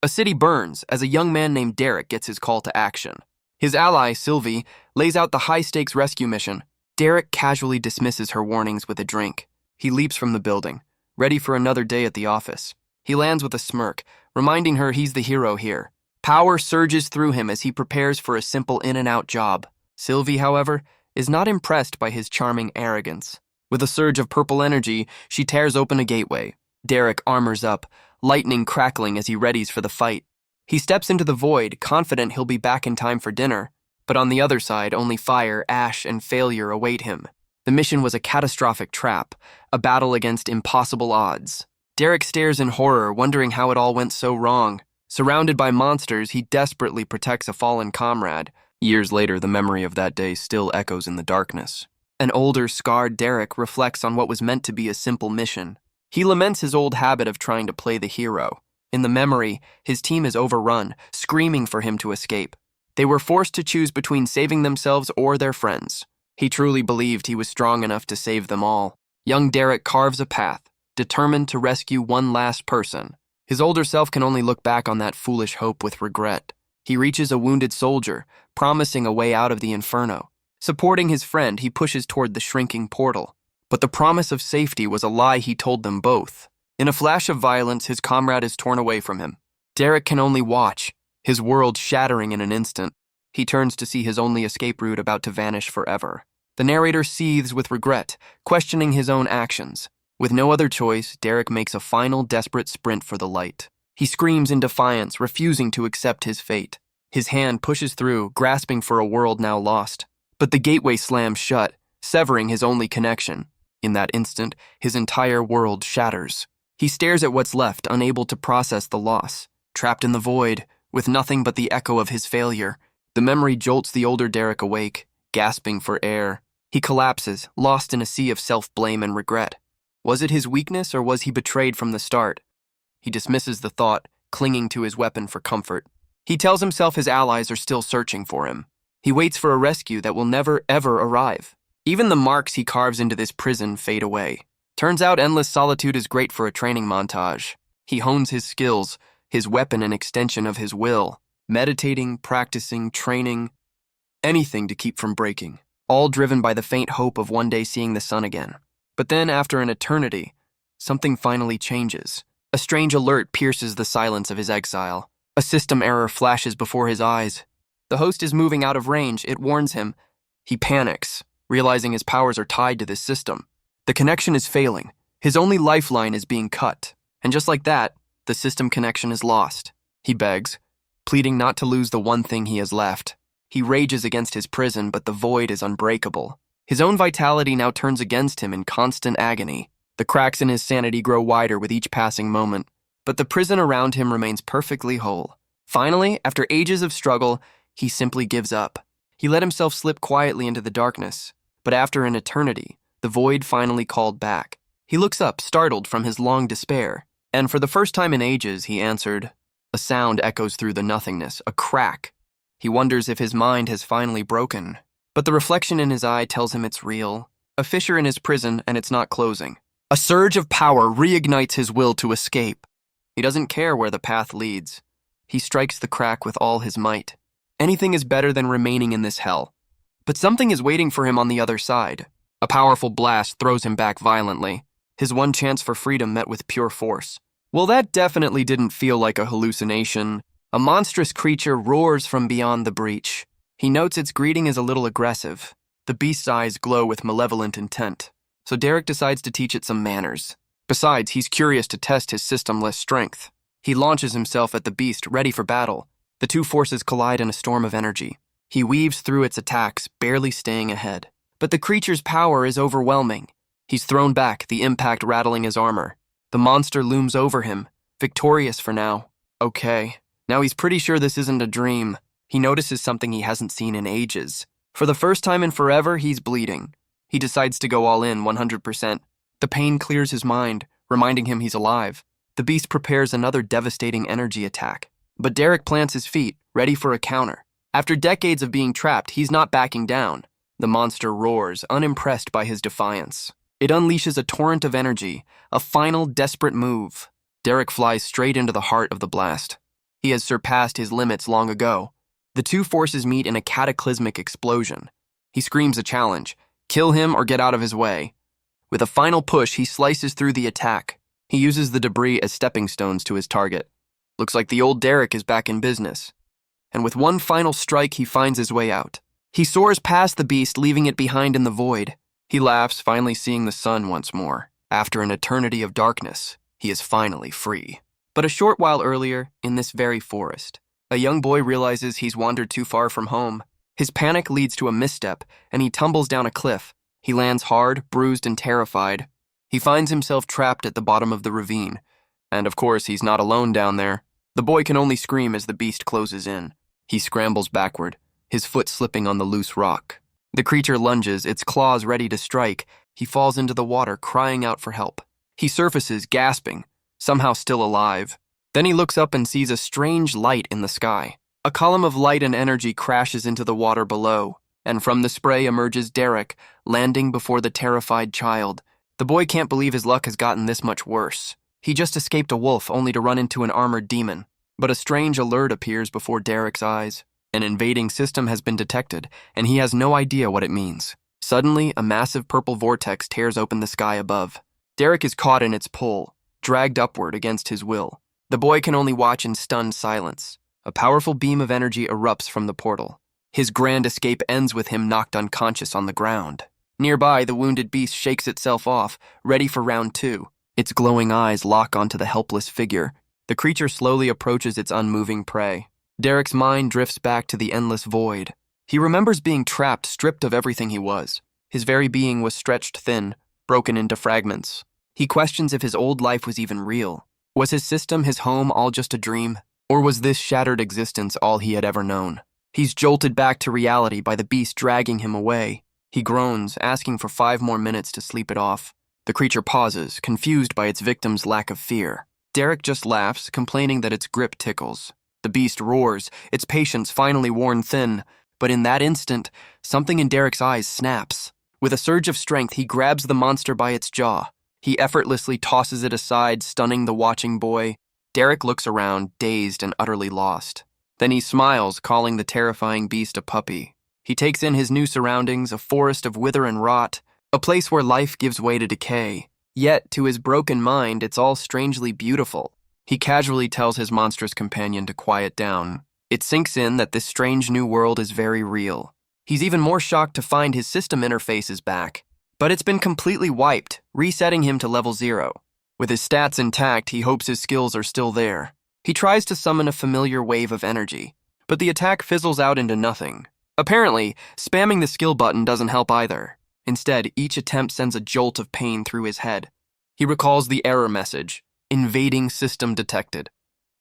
A city burns as a young man named Derek gets his call to action. His ally, Sylvie, lays out the high-stakes rescue mission. Derek casually dismisses her warnings with a drink. He leaps from the building, ready for another day at the office. He lands with a smirk, reminding her he's the hero here. Power surges through him as he prepares for a simple in-and-out job. Sylvie, however, is not impressed by his charming arrogance. With a surge of purple energy, she tears open a gateway. Derek armors up, lightning crackling as he readies for the fight. He steps into the void, confident he'll be back in time for dinner. But on the other side, only fire, ash, and failure await him. The mission was a catastrophic trap, a battle against impossible odds. Derek stares in horror, wondering how it all went so wrong. Surrounded by monsters, he desperately protects a fallen comrade. Years later, the memory of that day still echoes in the darkness. An older, scarred Derek reflects on what was meant to be a simple mission. He laments his old habit of trying to play the hero. In the memory, his team is overrun, screaming for him to escape. They were forced to choose between saving themselves or their friends. He truly believed he was strong enough to save them all. Young Derek carves a path, determined to rescue one last person. His older self can only look back on that foolish hope with regret. He reaches a wounded soldier, promising a way out of the inferno. Supporting his friend, he pushes toward the shrinking portal. But the promise of safety was a lie he told them both. In a flash of violence, his comrade is torn away from him. Derek can only watch, his world shattering in an instant. He turns to see his only escape route about to vanish forever. The narrator seethes with regret, questioning his own actions. With no other choice, Derek makes a final desperate sprint for the light. He screams in defiance, refusing to accept his fate. His hand pushes through, grasping for a world now lost. But the gateway slams shut, severing his only connection. In that instant, his entire world shatters. He stares at what's left, unable to process the loss. Trapped in the void, with nothing but the echo of his failure, the memory jolts the older Derek awake, gasping for air. He collapses, lost in a sea of self-blame and regret. Was it his weakness, or was he betrayed from the start? He dismisses the thought, clinging to his weapon for comfort. He tells himself his allies are still searching for him. He waits for a rescue that will never, ever arrive. Even the marks he carves into this prison fade away. Turns out endless solitude is great for a training montage. He hones his skills, his weapon an extension of his will. Meditating, practicing, training, anything to keep from breaking. All driven by the faint hope of one day seeing the sun again. But then, after an eternity, something finally changes. A strange alert pierces the silence of his exile. A system error flashes before his eyes. The host is moving out of range, it warns him. He panics, realizing his powers are tied to this system. The connection is failing. His only lifeline is being cut. And just like that, the system connection is lost. He begs, pleading not to lose the one thing he has left. He rages against his prison, but the void is unbreakable. His own vitality now turns against him in constant agony. The cracks in his sanity grow wider with each passing moment, but the prison around him remains perfectly whole. Finally, after ages of struggle, he simply gives up. He let himself slip quietly into the darkness, but after an eternity, the void finally called back. He looks up, startled from his long despair, and for the first time in ages, he answered. A sound echoes through the nothingness, a crack. He wonders if his mind has finally broken, but the reflection in his eye tells him it's real. A fissure in his prison, and it's not closing. A surge of power reignites his will to escape. He doesn't care where the path leads. He strikes the crack with all his might. Anything is better than remaining in this hell. But something is waiting for him on the other side. A powerful blast throws him back violently, his one chance for freedom met with pure force. Well, that definitely didn't feel like a hallucination. A monstrous creature roars from beyond the breach. He notes its greeting is a little aggressive. The beast's eyes glow with malevolent intent, so Derek decides to teach it some manners. Besides, he's curious to test his systemless strength. He launches himself at the beast, ready for battle. The two forces collide in a storm of energy. He weaves through its attacks, barely staying ahead. But the creature's power is overwhelming. He's thrown back, the impact rattling his armor. The monster looms over him, victorious for now. Okay, now he's pretty sure this isn't a dream. He notices something he hasn't seen in ages. For the first time in forever, he's bleeding. He decides to go all in, 100%. The pain clears his mind, reminding him he's alive. The beast prepares another devastating energy attack. But Derek plants his feet, ready for a counter. After decades of being trapped, he's not backing down. The monster roars, unimpressed by his defiance. It unleashes a torrent of energy, a final desperate move. Derek flies straight into the heart of the blast. He has surpassed his limits long ago. The two forces meet in a cataclysmic explosion. He screams a challenge, kill him or get out of his way. With a final push, he slices through the attack. He uses the debris as stepping stones to his target. Looks like the old Derek is back in business. And with one final strike, he finds his way out. He soars past the beast, leaving it behind in the void. He laughs, finally seeing the sun once more. After an eternity of darkness, he is finally free. But a short while earlier, in this very forest, a young boy realizes he's wandered too far from home. His panic leads to a misstep, and he tumbles down a cliff. He lands hard, bruised, and terrified. He finds himself trapped at the bottom of the ravine. And of course, he's not alone down there. The boy can only scream as the beast closes in. He scrambles backward, his foot slipping on the loose rock. The creature lunges, its claws ready to strike. He falls into the water, crying out for help. He surfaces, gasping, somehow still alive. Then he looks up and sees a strange light in the sky. A column of light and energy crashes into the water below, and from the spray emerges Derek, landing before the terrified child. The boy can't believe his luck has gotten this much worse. He just escaped a wolf only to run into an armored demon. But a strange alert appears before Derek's eyes. An invading system has been detected, and he has no idea what it means. Suddenly, a massive purple vortex tears open the sky above. Derek is caught in its pull, dragged upward against his will. The boy can only watch in stunned silence. A powerful beam of energy erupts from the portal. His grand escape ends with him knocked unconscious on the ground. Nearby, the wounded beast shakes itself off, ready for round two. Its glowing eyes lock onto the helpless figure. The creature slowly approaches its unmoving prey. Derek's mind drifts back to the endless void. He remembers being trapped, stripped of everything he was. His very being was stretched thin, broken into fragments. He questions if his old life was even real. Was his system, his home, all just a dream? Or was this shattered existence all he had ever known? He's jolted back to reality by the beast dragging him away. He groans, asking for 5 more minutes to sleep it off. The creature pauses, confused by its victim's lack of fear. Derek just laughs, complaining that its grip tickles. The beast roars, its patience finally worn thin. But in that instant, something in Derek's eyes snaps. With a surge of strength, he grabs the monster by its jaw. He effortlessly tosses it aside, stunning the watching boy. Derek looks around, dazed and utterly lost. Then he smiles, calling the terrifying beast a puppy. He takes in his new surroundings, a forest of wither and rot, a place where life gives way to decay. Yet, to his broken mind, it's all strangely beautiful. He casually tells his monstrous companion to quiet down. It sinks in that this strange new world is very real. He's even more shocked to find his system interface is back. But it's been completely wiped, resetting him to level 0. With his stats intact, he hopes his skills are still there. He tries to summon a familiar wave of energy, but the attack fizzles out into nothing. Apparently, spamming the skill button doesn't help either. Instead, each attempt sends a jolt of pain through his head. He recalls the error message, invading system detected.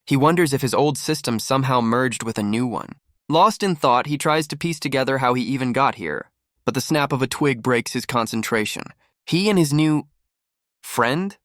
He wonders if his old system somehow merged with a new one. Lost in thought, he tries to piece together how he even got here. But the snap of a twig breaks his concentration. He and his new friend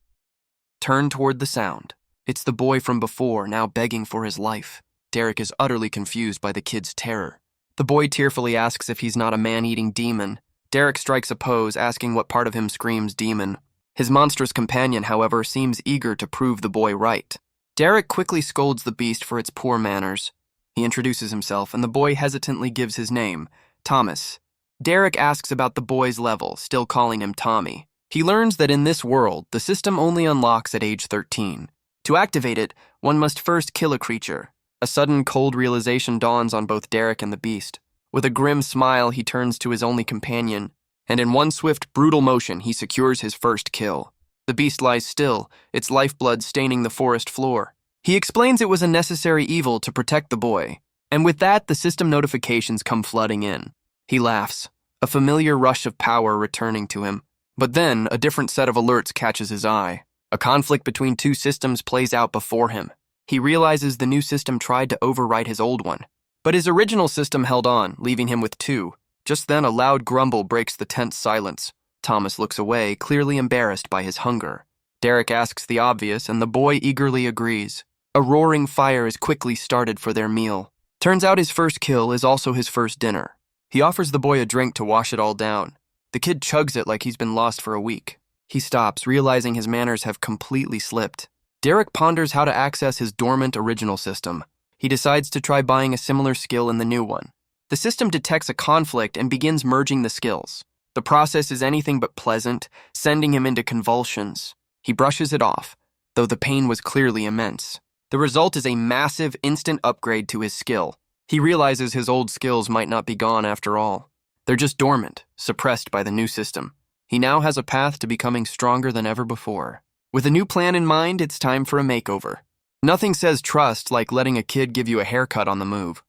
turn toward the sound. It's the boy from before, now begging for his life. Derek is utterly confused by the kid's terror. The boy tearfully asks if he's not a man-eating demon. Derek strikes a pose, asking what part of him screams demon. His monstrous companion, however, seems eager to prove the boy right. Derek quickly scolds the beast for its poor manners. He introduces himself, and the boy hesitantly gives his name, Thomas. Derek asks about the boy's level, still calling him Tommy. He learns that in this world, the system only unlocks at age 13. To activate it, one must first kill a creature. A sudden cold realization dawns on both Derek and the beast. With a grim smile, he turns to his only companion, and in one swift, brutal motion, he secures his first kill. The beast lies still, its lifeblood staining the forest floor. He explains it was a necessary evil to protect the boy, and with that, the system notifications come flooding in. He laughs, a familiar rush of power returning to him. But then, a different set of alerts catches his eye. A conflict between two systems plays out before him. He realizes the new system tried to overwrite his old one. But his original system held on, leaving him with 2. Just then, a loud grumble breaks the tense silence. Thomas looks away, clearly embarrassed by his hunger. Derek asks the obvious, and the boy eagerly agrees. A roaring fire is quickly started for their meal. Turns out his first kill is also his first dinner. He offers the boy a drink to wash it all down. The kid chugs it like he's been lost for a week. He stops, realizing his manners have completely slipped. Derek ponders how to access his dormant original system. He decides to try buying a similar skill in the new one. The system detects a conflict and begins merging the skills. The process is anything but pleasant, sending him into convulsions. He brushes it off, though the pain was clearly immense. The result is a massive, instant upgrade to his skill. He realizes his old skills might not be gone after all. They're just dormant, suppressed by the new system. He now has a path to becoming stronger than ever before. With a new plan in mind, it's time for a makeover. Nothing says trust like letting a kid give you a haircut on the move.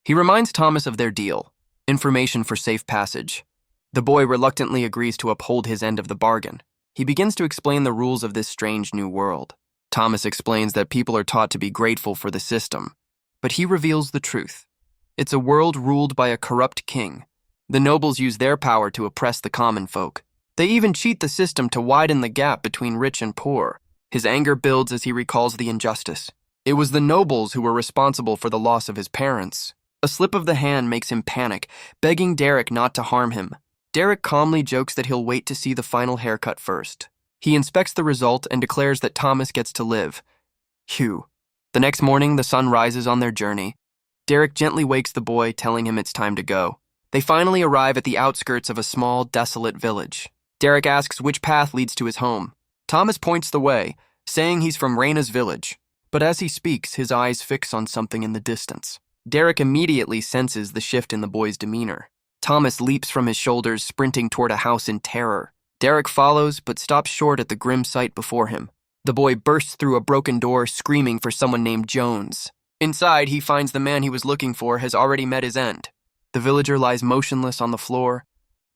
He reminds Thomas of their deal, information for safe passage. The boy reluctantly agrees to uphold his end of the bargain. He begins to explain the rules of this strange new world. Thomas explains that people are taught to be grateful for the system, but he reveals the truth. It's a world ruled by a corrupt king. The nobles use their power to oppress the common folk. They even cheat the system to widen the gap between rich and poor. His anger builds as he recalls the injustice. It was the nobles who were responsible for the loss of his parents. A slip of the hand makes him panic, begging Derek not to harm him. Derek calmly jokes that he'll wait to see the final haircut first. He inspects the result and declares that Thomas gets to live. Phew. The next morning, the sun rises on their journey. Derek gently wakes the boy, telling him it's time to go. They finally arrive at the outskirts of a small, desolate village. Derek asks which path leads to his home. Thomas points the way, saying he's from Raina's village. But as he speaks, his eyes fix on something in the distance. Derek immediately senses the shift in the boy's demeanor. Thomas leaps from his shoulders, sprinting toward a house in terror. Derek follows, but stops short at the grim sight before him. The boy bursts through a broken door, screaming for someone named Jones. Inside, he finds the man he was looking for has already met his end. The villager lies motionless on the floor.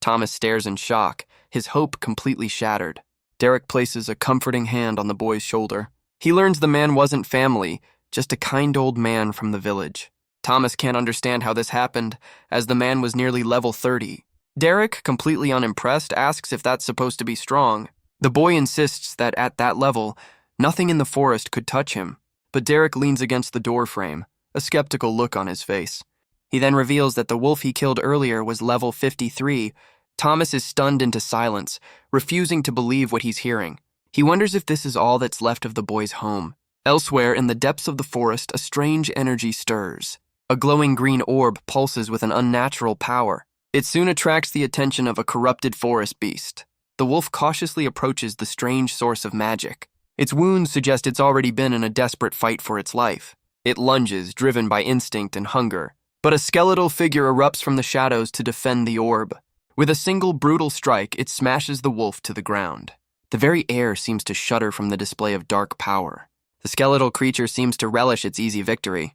Thomas stares in shock, his hope completely shattered. Derek places a comforting hand on the boy's shoulder. He learns the man wasn't family, just a kind old man from the village. Thomas can't understand how this happened, as the man was nearly level 30. Derek, completely unimpressed, asks if that's supposed to be strong. The boy insists that at that level, nothing in the forest could touch him. But Derek leans against the door frame, a skeptical look on his face. He then reveals that the wolf he killed earlier was level 53. Thomas is stunned into silence, refusing to believe what he's hearing. He wonders if this is all that's left of the boy's home. Elsewhere, in the depths of the forest, a strange energy stirs. A glowing green orb pulses with an unnatural power. It soon attracts the attention of a corrupted forest beast. The wolf cautiously approaches the strange source of magic. Its wounds suggest it's already been in a desperate fight for its life. It lunges, driven by instinct and hunger. But a skeletal figure erupts from the shadows to defend the orb. With a single brutal strike, it smashes the wolf to the ground. The very air seems to shudder from the display of dark power. The skeletal creature seems to relish its easy victory.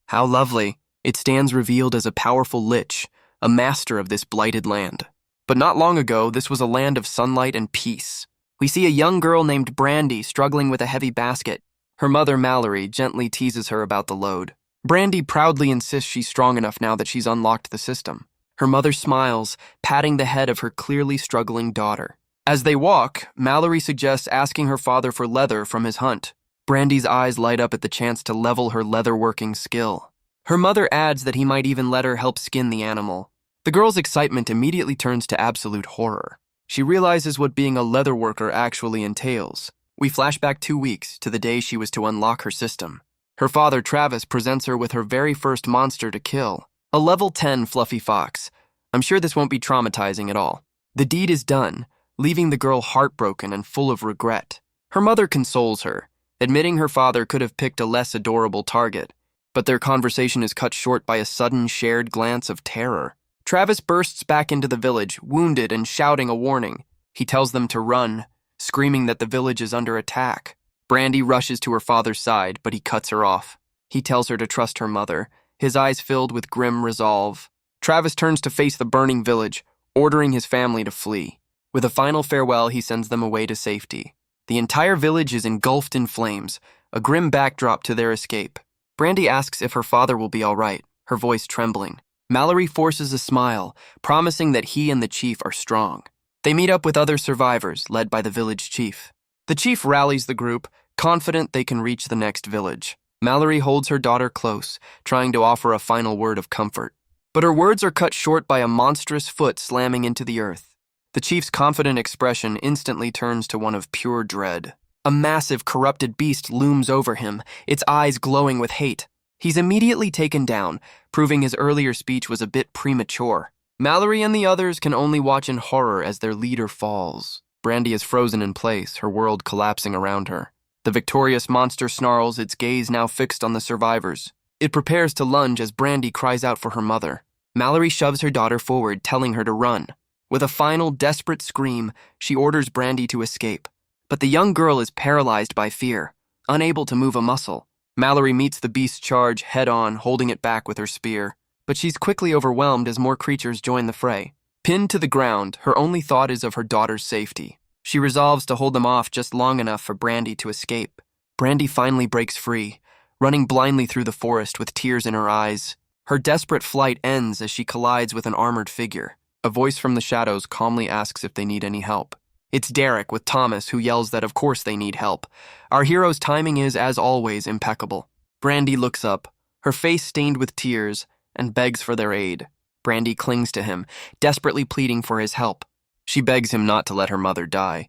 How lovely. It stands revealed as a powerful lich, a master of this blighted land. But not long ago, this was a land of sunlight and peace. We see a young girl named Brandy struggling with a heavy basket. Her mother, Mallory, gently teases her about the load. Brandy proudly insists she's strong enough now that she's unlocked the system. Her mother smiles, patting the head of her clearly struggling daughter. As they walk, Mallory suggests asking her father for leather from his hunt. Brandy's eyes light up at the chance to level her leatherworking skill. Her mother adds that he might even let her help skin the animal. The girl's excitement immediately turns to absolute horror. She realizes what being a leatherworker actually entails. We flash back 2 weeks to the day she was to unlock her system. Her father, Travis, presents her with her very first monster to kill, a level 10 fluffy fox. I'm sure this won't be traumatizing at all. The deed is done, leaving the girl heartbroken and full of regret. Her mother consoles her, admitting her father could have picked a less adorable target, but their conversation is cut short by a sudden shared glance of terror. Travis bursts back into the village, wounded and shouting a warning. He tells them to run, screaming that the village is under attack. Brandy rushes to her father's side, but he cuts her off. He tells her to trust her mother, his eyes filled with grim resolve. Travis turns to face the burning village, ordering his family to flee. With a final farewell, he sends them away to safety. The entire village is engulfed in flames, a grim backdrop to their escape. Brandy asks if her father will be all right, her voice trembling. Mallory forces a smile, promising that he and the chief are strong. They meet up with other survivors, led by the village chief. The chief rallies the group, confident they can reach the next village. Mallory holds her daughter close, trying to offer a final word of comfort. But her words are cut short by a monstrous foot slamming into the earth. The chief's confident expression instantly turns to one of pure dread. A massive, corrupted beast looms over him, its eyes glowing with hate. He's immediately taken down, proving his earlier speech was a bit premature. Mallory and the others can only watch in horror as their leader falls. Brandy is frozen in place, her world collapsing around her. The victorious monster snarls, its gaze now fixed on the survivors. It prepares to lunge as Brandy cries out for her mother. Mallory shoves her daughter forward, telling her to run. With a final, desperate scream, she orders Brandy to escape. But the young girl is paralyzed by fear, unable to move a muscle. Mallory meets the beast's charge head-on, holding it back with her spear. But she's quickly overwhelmed as more creatures join the fray. Pinned to the ground, her only thought is of her daughter's safety. She resolves to hold them off just long enough for Brandy to escape. Brandy finally breaks free, running blindly through the forest with tears in her eyes. Her desperate flight ends as she collides with an armored figure. A voice from the shadows calmly asks if they need any help. It's Derek with Thomas, who yells that of course they need help. Our hero's timing is, as always, impeccable. Brandy looks up, her face stained with tears, and begs for their aid. Brandy clings to him, desperately pleading for his help. She begs him not to let her mother die.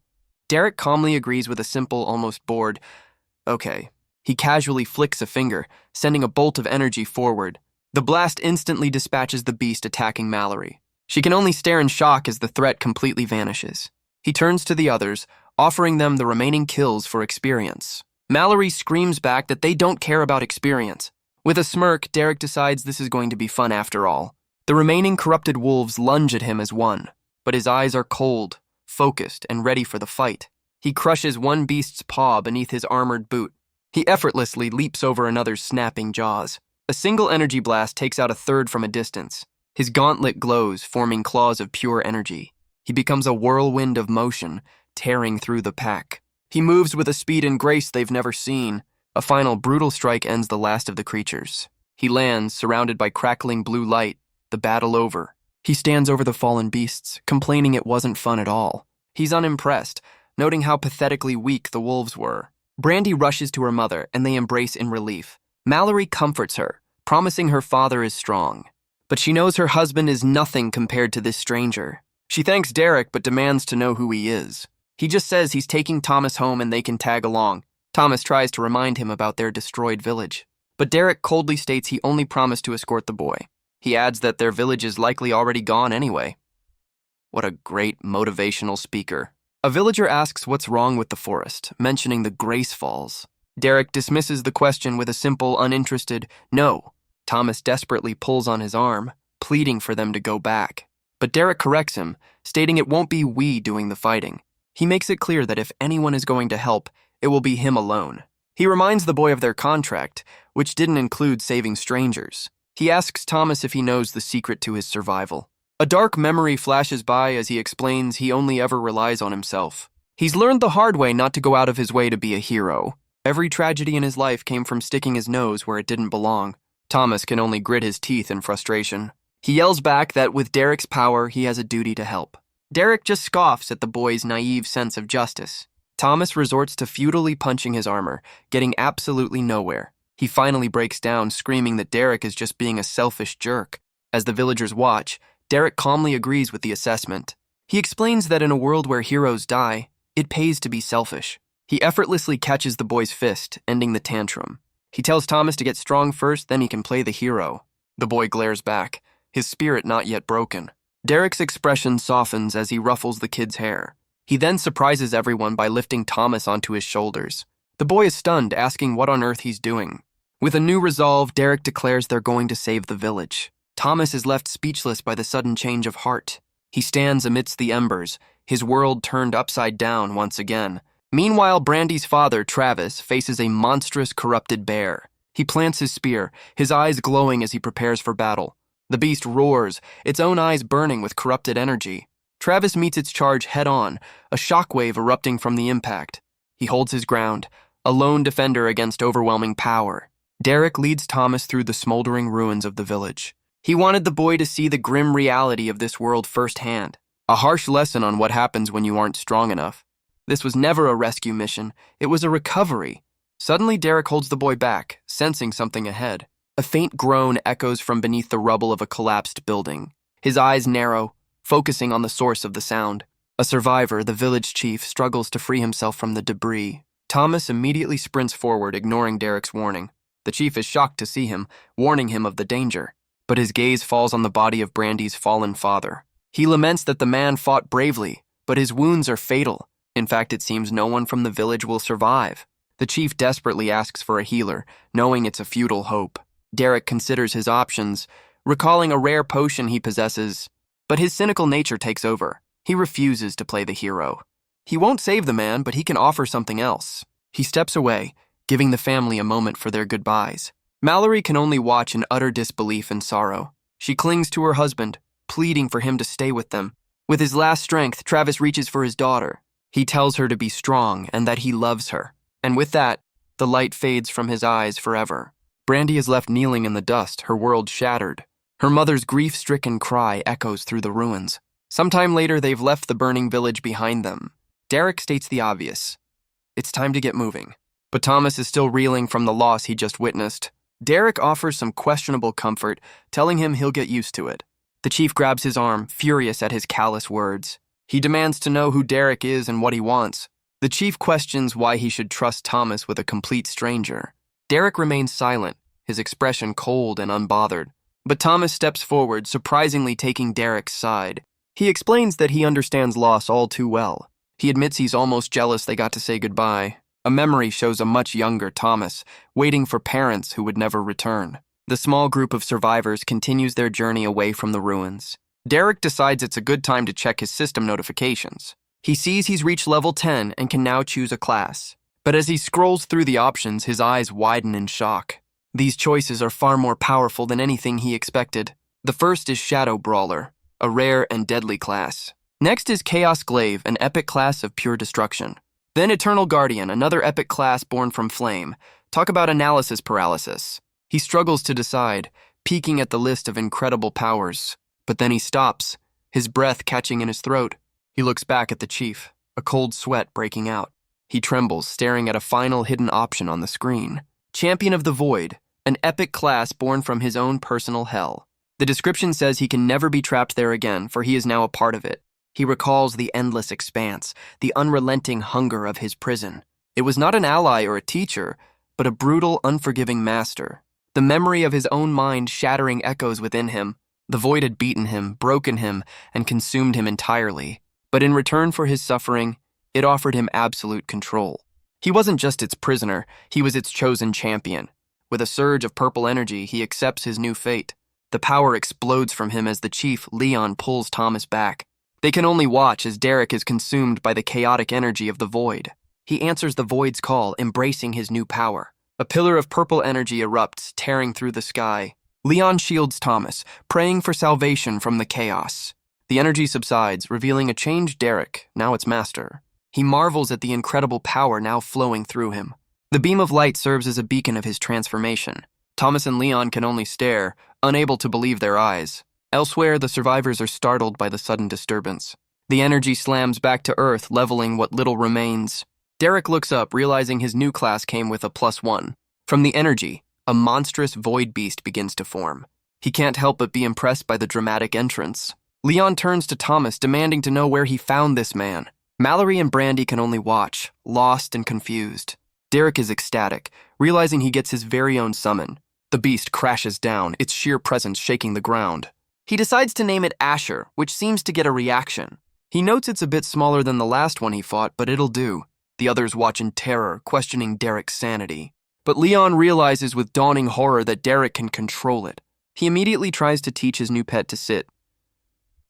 Derek calmly agrees with a simple, almost bored, "Okay." He casually flicks a finger, sending a bolt of energy forward. The blast instantly dispatches the beast attacking Mallory. She can only stare in shock as the threat completely vanishes. He turns to the others, offering them the remaining kills for experience. Mallory screams back that they don't care about experience. With a smirk, Derek decides this is going to be fun after all. The remaining corrupted wolves lunge at him as one, but his eyes are cold, focused, and ready for the fight. He crushes one beast's paw beneath his armored boot. He effortlessly leaps over another's snapping jaws. A single energy blast takes out a third from a distance. His gauntlet glows, forming claws of pure energy. He becomes a whirlwind of motion, tearing through the pack. He moves with a speed and grace they've never seen. A final brutal strike ends the last of the creatures. He lands, surrounded by crackling blue light, the battle over. He stands over the fallen beasts, complaining it wasn't fun at all. He's unimpressed, noting how pathetically weak the wolves were. Brandy rushes to her mother, and they embrace in relief. Mallory comforts her, promising her father is strong. But she knows her husband is nothing compared to this stranger. She thanks Derek but demands to know who he is. He just says he's taking Thomas home and they can tag along. Thomas tries to remind him about their destroyed village. But Derek coldly states he only promised to escort the boy. He adds that their village is likely already gone anyway. What a great motivational speaker. A villager asks what's wrong with the forest, mentioning the Grace Falls. Derek dismisses the question with a simple, uninterested no. Thomas desperately pulls on his arm, pleading for them to go back. But Derek corrects him, stating it won't be we doing the fighting. He makes it clear that if anyone is going to help, it will be him alone. He reminds the boy of their contract, which didn't include saving strangers. He asks Thomas if he knows the secret to his survival. A dark memory flashes by as he explains he only ever relies on himself. He's learned the hard way not to go out of his way to be a hero. Every tragedy in his life came from sticking his nose where it didn't belong. Thomas can only grit his teeth in frustration. He yells back that with Derek's power, he has a duty to help. Derek just scoffs at the boy's naive sense of justice. Thomas resorts to futilely punching his armor, getting absolutely nowhere. He finally breaks down, screaming that Derek is just being a selfish jerk. As the villagers watch, Derek calmly agrees with the assessment. He explains that in a world where heroes die, it pays to be selfish. He effortlessly catches the boy's fist, ending the tantrum. He tells Thomas to get strong first, then he can play the hero. The boy glares back, his spirit not yet broken. Derek's expression softens as he ruffles the kid's hair. He then surprises everyone by lifting Thomas onto his shoulders. The boy is stunned, asking what on earth he's doing. With a new resolve, Derek declares they're going to save the village. Thomas is left speechless by the sudden change of heart. He stands amidst the embers, his world turned upside down once again. Meanwhile, Brandy's father, Travis, faces a monstrous, corrupted bear. He plants his spear, his eyes glowing as he prepares for battle. The beast roars, its own eyes burning with corrupted energy. Travis meets its charge head-on, a shockwave erupting from the impact. He holds his ground, a lone defender against overwhelming power. Derek leads Thomas through the smoldering ruins of the village. He wanted the boy to see the grim reality of this world firsthand, a harsh lesson on what happens when you aren't strong enough. This was never a rescue mission, it was a recovery. Suddenly, Derek holds the boy back, sensing something ahead. A faint groan echoes from beneath the rubble of a collapsed building. His eyes narrow, focusing on the source of the sound. A survivor, the village chief, struggles to free himself from the debris. Thomas immediately sprints forward, ignoring Derek's warning. The chief is shocked to see him, warning him of the danger. But his gaze falls on the body of Brandy's fallen father. He laments that the man fought bravely, but his wounds are fatal. In fact, it seems no one from the village will survive. The chief desperately asks for a healer, knowing it's a futile hope. Derek considers his options, recalling a rare potion he possesses, but his cynical nature takes over. He refuses to play the hero. He won't save the man, but he can offer something else. He steps away, giving the family a moment for their goodbyes. Mallory can only watch in utter disbelief and sorrow. She clings to her husband, pleading for him to stay with them. With his last strength, Travis reaches for his daughter. He tells her to be strong and that he loves her. And with that, the light fades from his eyes forever. Brandy is left kneeling in the dust, her world shattered. Her mother's grief-stricken cry echoes through the ruins. Sometime later, they've left the burning village behind them. Derek states the obvious. It's time to get moving. But Thomas is still reeling from the loss he just witnessed. Derek offers some questionable comfort, telling him he'll get used to it. The chief grabs his arm, furious at his callous words. He demands to know who Derek is and what he wants. The chief questions why he should trust Thomas with a complete stranger. Derek remains silent, his expression cold and unbothered. But Thomas steps forward, surprisingly taking Derek's side. He explains that he understands loss all too well. He admits he's almost jealous they got to say goodbye. A memory shows a much younger Thomas, waiting for parents who would never return. The small group of survivors continues their journey away from the ruins. Derek decides it's a good time to check his system notifications. He sees he's reached level 10 and can now choose a class. But as he scrolls through the options, his eyes widen in shock. These choices are far more powerful than anything he expected. The first is Shadow Brawler, a rare and deadly class. Next is Chaos Glaive, an epic class of pure destruction. Then Eternal Guardian, another epic class born from flame. Talk about analysis paralysis. He struggles to decide, peeking at the list of incredible powers. But then he stops, his breath catching in his throat. He looks back at the chief, a cold sweat breaking out. He trembles, staring at a final hidden option on the screen. Champion of the Void, an epic class born from his own personal hell. The description says he can never be trapped there again, for he is now a part of it. He recalls the endless expanse, the unrelenting hunger of his prison. It was not an ally or a teacher, but a brutal, unforgiving master. The memory of his own mind shattering echoes within him. The void had beaten him, broken him, and consumed him entirely. But in return for his suffering, it offered him absolute control. He wasn't just its prisoner, he was its chosen champion. With a surge of purple energy, he accepts his new fate. The power explodes from him as the chief, Leon, pulls Thomas back. They can only watch as Derek is consumed by the chaotic energy of the void. He answers the void's call, embracing his new power. A pillar of purple energy erupts, tearing through the sky. Leon shields Thomas, praying for salvation from the chaos. The energy subsides, revealing a changed Derek, now its master. He marvels at the incredible power now flowing through him. The beam of light serves as a beacon of his transformation. Thomas and Leon can only stare, unable to believe their eyes. Elsewhere, the survivors are startled by the sudden disturbance. The energy slams back to Earth, leveling what little remains. Derek looks up, realizing his new class came with a +1. From the energy, a monstrous void beast begins to form. He can't help but be impressed by the dramatic entrance. Leon turns to Thomas, demanding to know where he found this man. Mallory and Brandy can only watch, lost and confused. Derek is ecstatic, realizing he gets his very own summon. The beast crashes down, its sheer presence shaking the ground. He decides to name it Asher, which seems to get a reaction. He notes it's a bit smaller than the last one he fought, but it'll do. The others watch in terror, questioning Derek's sanity. But Leon realizes with dawning horror that Derek can control it. He immediately tries to teach his new pet to sit.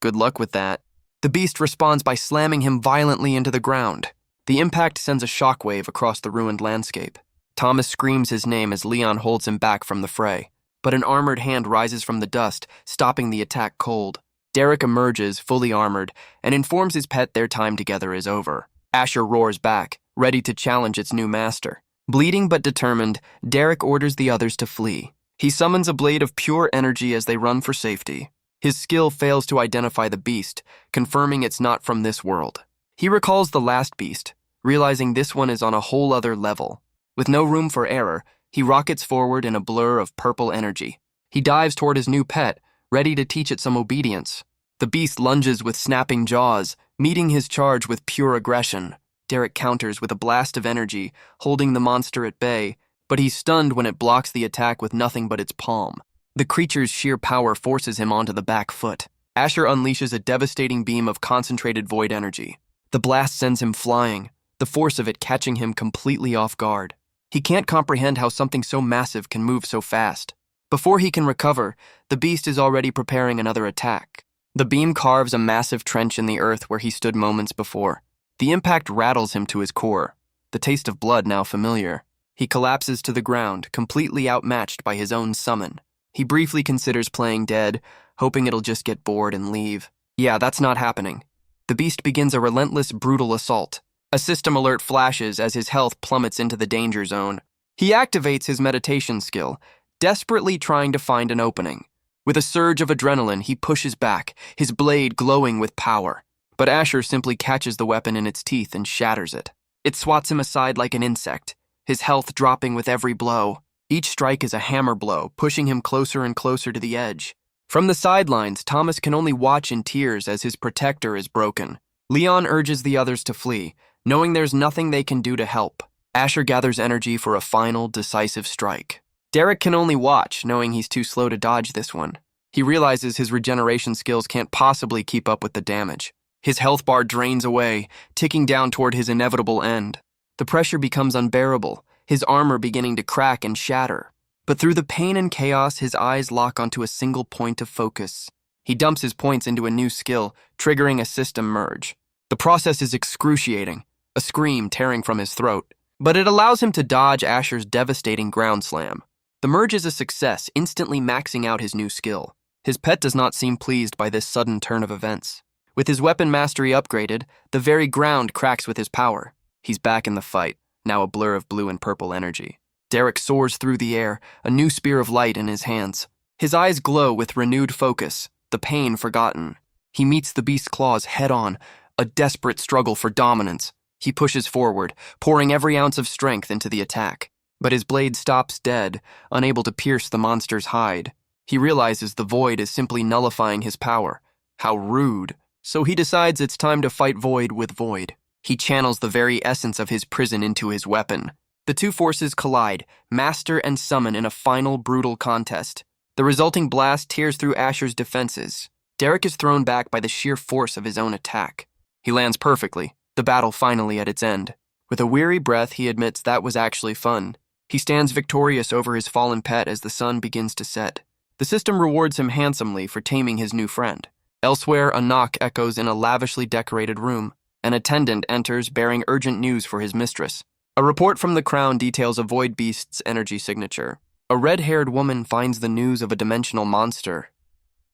Good luck with that. The beast responds by slamming him violently into the ground. The impact sends a shockwave across the ruined landscape. Thomas screams his name as Leon holds him back from the fray. But an armored hand rises from the dust, stopping the attack cold. Derek emerges, fully armored, and informs his pet their time together is over. Asher roars back, ready to challenge its new master. Bleeding but determined, Derek orders the others to flee. He summons a blade of pure energy as they run for safety. His skill fails to identify the beast, confirming it's not from this world. He recalls the last beast, realizing this one is on a whole other level. With no room for error, he rockets forward in a blur of purple energy. He dives toward his new pet, ready to teach it some obedience. The beast lunges with snapping jaws, meeting his charge with pure aggression. Derek counters with a blast of energy, holding the monster at bay, but he's stunned when it blocks the attack with nothing but its palm. The creature's sheer power forces him onto the back foot. Asher unleashes a devastating beam of concentrated void energy. The blast sends him flying, the force of it catching him completely off guard. He can't comprehend how something so massive can move so fast. Before he can recover, the beast is already preparing another attack. The beam carves a massive trench in the earth where he stood moments before. The impact rattles him to his core, the taste of blood now familiar. He collapses to the ground, completely outmatched by his own summon. He briefly considers playing dead, hoping it'll just get bored and leave. Yeah, that's not happening. The beast begins a relentless, brutal assault. A system alert flashes as his health plummets into the danger zone. He activates his meditation skill, desperately trying to find an opening. With a surge of adrenaline, he pushes back, his blade glowing with power. But Asher simply catches the weapon in its teeth and shatters it. It swats him aside like an insect, his health dropping with every blow. Each strike is a hammer blow, pushing him closer and closer to the edge. From the sidelines, Thomas can only watch in tears as his protector is broken. Leon urges the others to flee, knowing there's nothing they can do to help. Asher gathers energy for a final, decisive strike. Derek can only watch, knowing he's too slow to dodge this one. He realizes his regeneration skills can't possibly keep up with the damage. His health bar drains away, ticking down toward his inevitable end. The pressure becomes unbearable, his armor beginning to crack and shatter. But through the pain and chaos, his eyes lock onto a single point of focus. He dumps his points into a new skill, triggering a system merge. The process is excruciating, a scream tearing from his throat. But it allows him to dodge Asher's devastating ground slam. The merge is a success, instantly maxing out his new skill. His pet does not seem pleased by this sudden turn of events. With his weapon mastery upgraded, the very ground cracks with his power. He's back in the fight, now a blur of blue and purple energy. Derek soars through the air, a new spear of light in his hands. His eyes glow with renewed focus, the pain forgotten. He meets the beast's claws head-on, a desperate struggle for dominance. He pushes forward, pouring every ounce of strength into the attack. But his blade stops dead, unable to pierce the monster's hide. He realizes the void is simply nullifying his power. How rude. So he decides it's time to fight void with void. He channels the very essence of his prison into his weapon. The two forces collide, master and summon in a final brutal contest. The resulting blast tears through Asher's defenses. Derek is thrown back by the sheer force of his own attack. He lands perfectly, the battle finally at its end. With a weary breath, he admits that was actually fun. He stands victorious over his fallen pet as the sun begins to set. The system rewards him handsomely for taming his new friend. Elsewhere, a knock echoes in a lavishly decorated room. An attendant enters bearing urgent news for his mistress. A report from the Crown details a void beast's energy signature. A red-haired woman finds the news of a dimensional monster.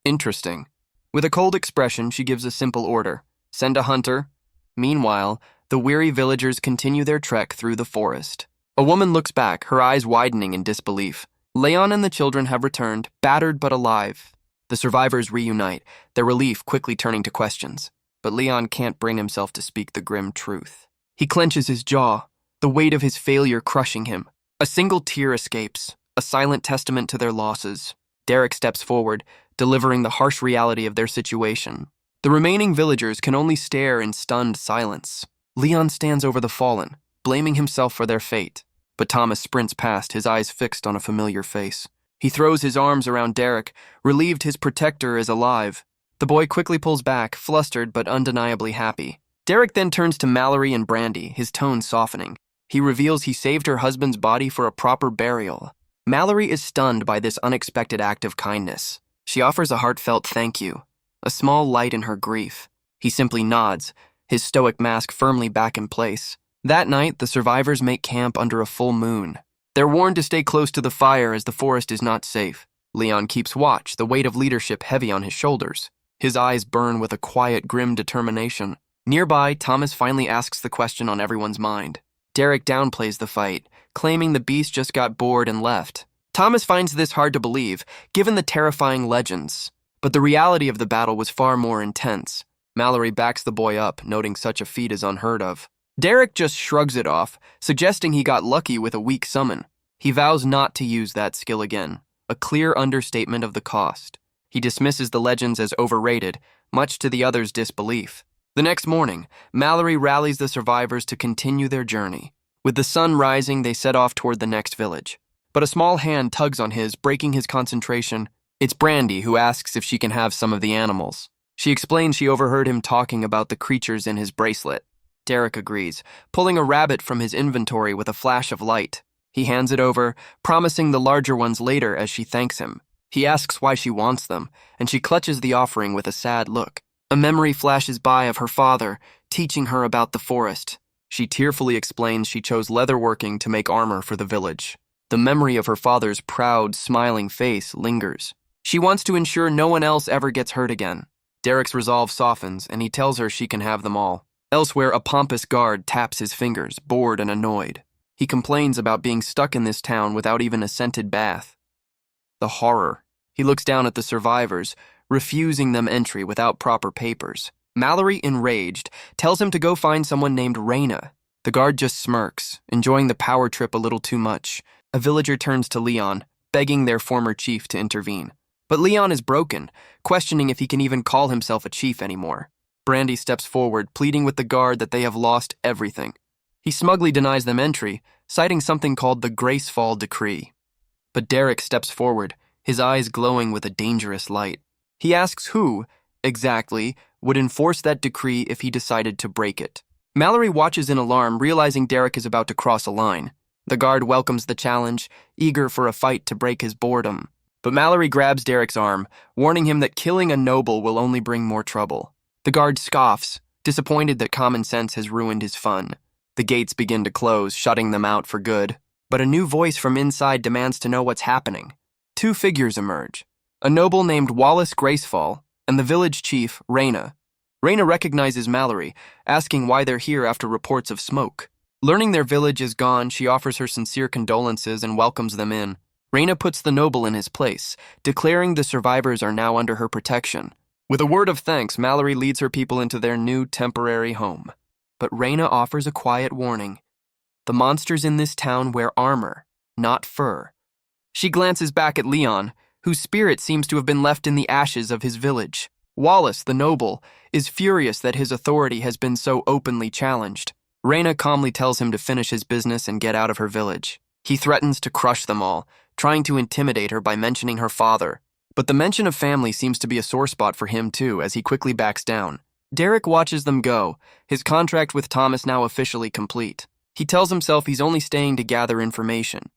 Interesting. With a cold expression, she gives a simple order. Send a hunter. Meanwhile, the weary villagers continue their trek through the forest. A woman looks back, her eyes widening in disbelief. Leon and the children have returned, battered but alive. The survivors reunite, their relief quickly turning to questions. But Leon can't bring himself to speak the grim truth. He clenches his jaw, the weight of his failure crushing him. A single tear escapes, a silent testament to their losses. Derek steps forward, delivering the harsh reality of their situation. The remaining villagers can only stare in stunned silence. Leon stands over the fallen, blaming himself for their fate. But Thomas sprints past, his eyes fixed on a familiar face. He throws his arms around Derek, relieved his protector is alive. The boy quickly pulls back, flustered but undeniably happy. Derek then turns to Mallory and Brandy, his tone softening. He reveals he saved her husband's body for a proper burial. Mallory is stunned by this unexpected act of kindness. She offers a heartfelt thank you, a small light in her grief. He simply nods, his stoic mask firmly back in place. That night, the survivors make camp under a full moon. They're warned to stay close to the fire as the forest is not safe. Leon keeps watch, the weight of leadership heavy on his shoulders. His eyes burn with a quiet, grim determination. Nearby, Thomas finally asks the question on everyone's mind. Derek downplays the fight, claiming the beast just got bored and left. Thomas finds this hard to believe, given the terrifying legends. But the reality of the battle was far more intense. Mallory backs the boy up, noting such a feat is unheard of. Derek just shrugs it off, suggesting he got lucky with a weak summon. He vows not to use that skill again, a clear understatement of the cost. He dismisses the legends as overrated, much to the others' disbelief. The next morning, Mallory rallies the survivors to continue their journey. With the sun rising, they set off toward the next village. But a small hand tugs on his, breaking his concentration. It's Brandy, who asks if she can have some of the animals. She explains she overheard him talking about the creatures in his bracelet. Derek agrees, pulling a rabbit from his inventory with a flash of light. He hands it over, promising the larger ones later as she thanks him. He asks why she wants them, and she clutches the offering with a sad look. A memory flashes by of her father, teaching her about the forest. She tearfully explains she chose leatherworking to make armor for the village. The memory of her father's proud, smiling face lingers. She wants to ensure no one else ever gets hurt again. Derek's resolve softens, and he tells her she can have them all. Elsewhere, a pompous guard taps his fingers, bored and annoyed. He complains about being stuck in this town without even a scented bath. The horror. He looks down at the survivors, refusing them entry without proper papers. Mallory, enraged, tells him to go find someone named Raina. The guard just smirks, enjoying the power trip a little too much. A villager turns to Leon, begging their former chief to intervene. But Leon is broken, questioning if he can even call himself a chief anymore. Brandy steps forward, pleading with the guard that they have lost everything. He smugly denies them entry, citing something called the Gracefall Decree. But Derek steps forward, his eyes glowing with a dangerous light. He asks who, exactly, would enforce that decree if he decided to break it. Mallory watches in alarm, realizing Derek is about to cross a line. The guard welcomes the challenge, eager for a fight to break his boredom. But Mallory grabs Derek's arm, warning him that killing a noble will only bring more trouble. The guard scoffs, disappointed that common sense has ruined his fun. The gates begin to close, shutting them out for good. But a new voice from inside demands to know what's happening. Two figures emerge. A noble named Wallace Gracefall and the village chief, Raina. Raina recognizes Mallory, asking why they're here after reports of smoke. Learning their village is gone, she offers her sincere condolences and welcomes them in. Raina puts the noble in his place, declaring the survivors are now under her protection. With a word of thanks, Mallory leads her people into their new temporary home. But Raina offers a quiet warning. The monsters in this town wear armor, not fur. She glances back at Leon, whose spirit seems to have been left in the ashes of his village. Wallace, the noble, is furious that his authority has been so openly challenged. Raina calmly tells him to finish his business and get out of her village. He threatens to crush them all, trying to intimidate her by mentioning her father. But the mention of family seems to be a sore spot for him too, as he quickly backs down. Derek watches them go, his contract with Thomas now officially complete. He tells himself he's only staying to gather information.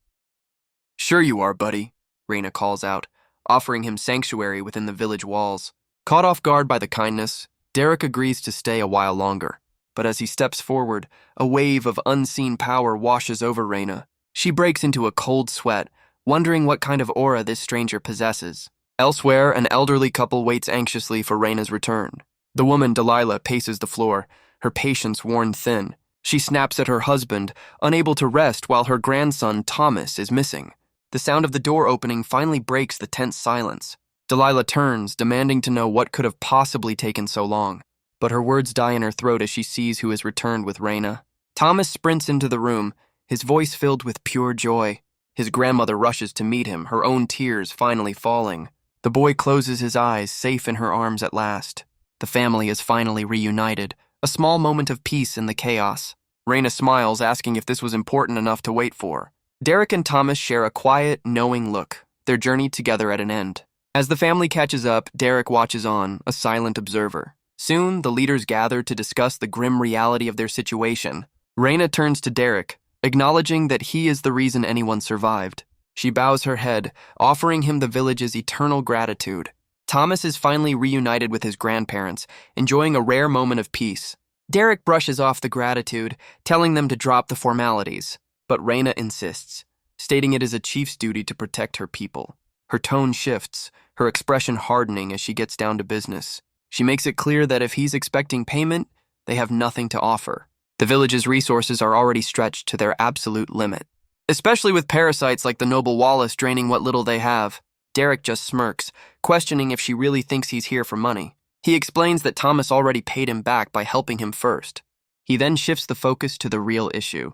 "Sure you are, buddy," Raina calls out, offering him sanctuary within the village walls. Caught off guard by the kindness, Derek agrees to stay a while longer. But as he steps forward, a wave of unseen power washes over Raina. She breaks into a cold sweat, wondering what kind of aura this stranger possesses. Elsewhere, an elderly couple waits anxiously for Raina's return. The woman, Delilah, paces the floor, her patience worn thin. She snaps at her husband, unable to rest while her grandson, Thomas, is missing. The sound of the door opening finally breaks the tense silence. Delilah turns, demanding to know what could have possibly taken so long. But her words die in her throat as she sees who has returned with Raina. Thomas sprints into the room, his voice filled with pure joy. His grandmother rushes to meet him, her own tears finally falling. The boy closes his eyes, safe in her arms at last. The family is finally reunited, a small moment of peace in the chaos. Raina smiles, asking if this was important enough to wait for. Derek and Thomas share a quiet, knowing look, their journey together at an end. As the family catches up, Derek watches on, a silent observer. Soon, the leaders gather to discuss the grim reality of their situation. Raina turns to Derek, acknowledging that he is the reason anyone survived. She bows her head, offering him the village's eternal gratitude. Thomas is finally reunited with his grandparents, enjoying a rare moment of peace. Derek brushes off the gratitude, telling them to drop the formalities. But Raina insists, stating it is a chief's duty to protect her people. Her tone shifts, her expression hardening as she gets down to business. She makes it clear that if he's expecting payment, they have nothing to offer. The village's resources are already stretched to their absolute limit. Especially with parasites like the noble Wallace draining what little they have. Derek just smirks, questioning if she really thinks he's here for money. He explains that Thomas already paid him back by helping him first. He then shifts the focus to the real issue,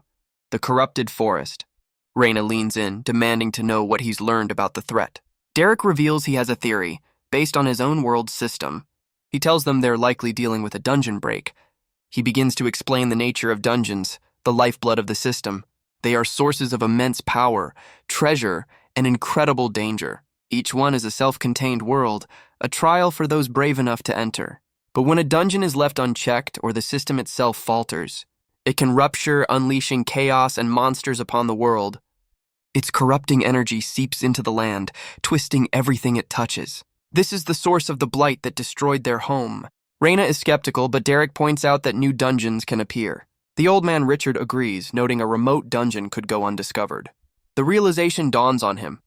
the corrupted forest. Raina leans in, demanding to know what he's learned about the threat. Derek reveals he has a theory, based on his own world's system. He tells them they're likely dealing with a dungeon break. He begins to explain the nature of dungeons, the lifeblood of the system. They are sources of immense power, treasure, and incredible danger. Each one is a self-contained world, a trial for those brave enough to enter. But when a dungeon is left unchecked or the system itself falters, it can rupture, unleashing chaos and monsters upon the world. Its corrupting energy seeps into the land, twisting everything it touches. This is the source of the blight that destroyed their home. Raina is skeptical, but Derek points out that new dungeons can appear. The old man Richard agrees, noting a remote dungeon could go undiscovered. The realization dawns on him.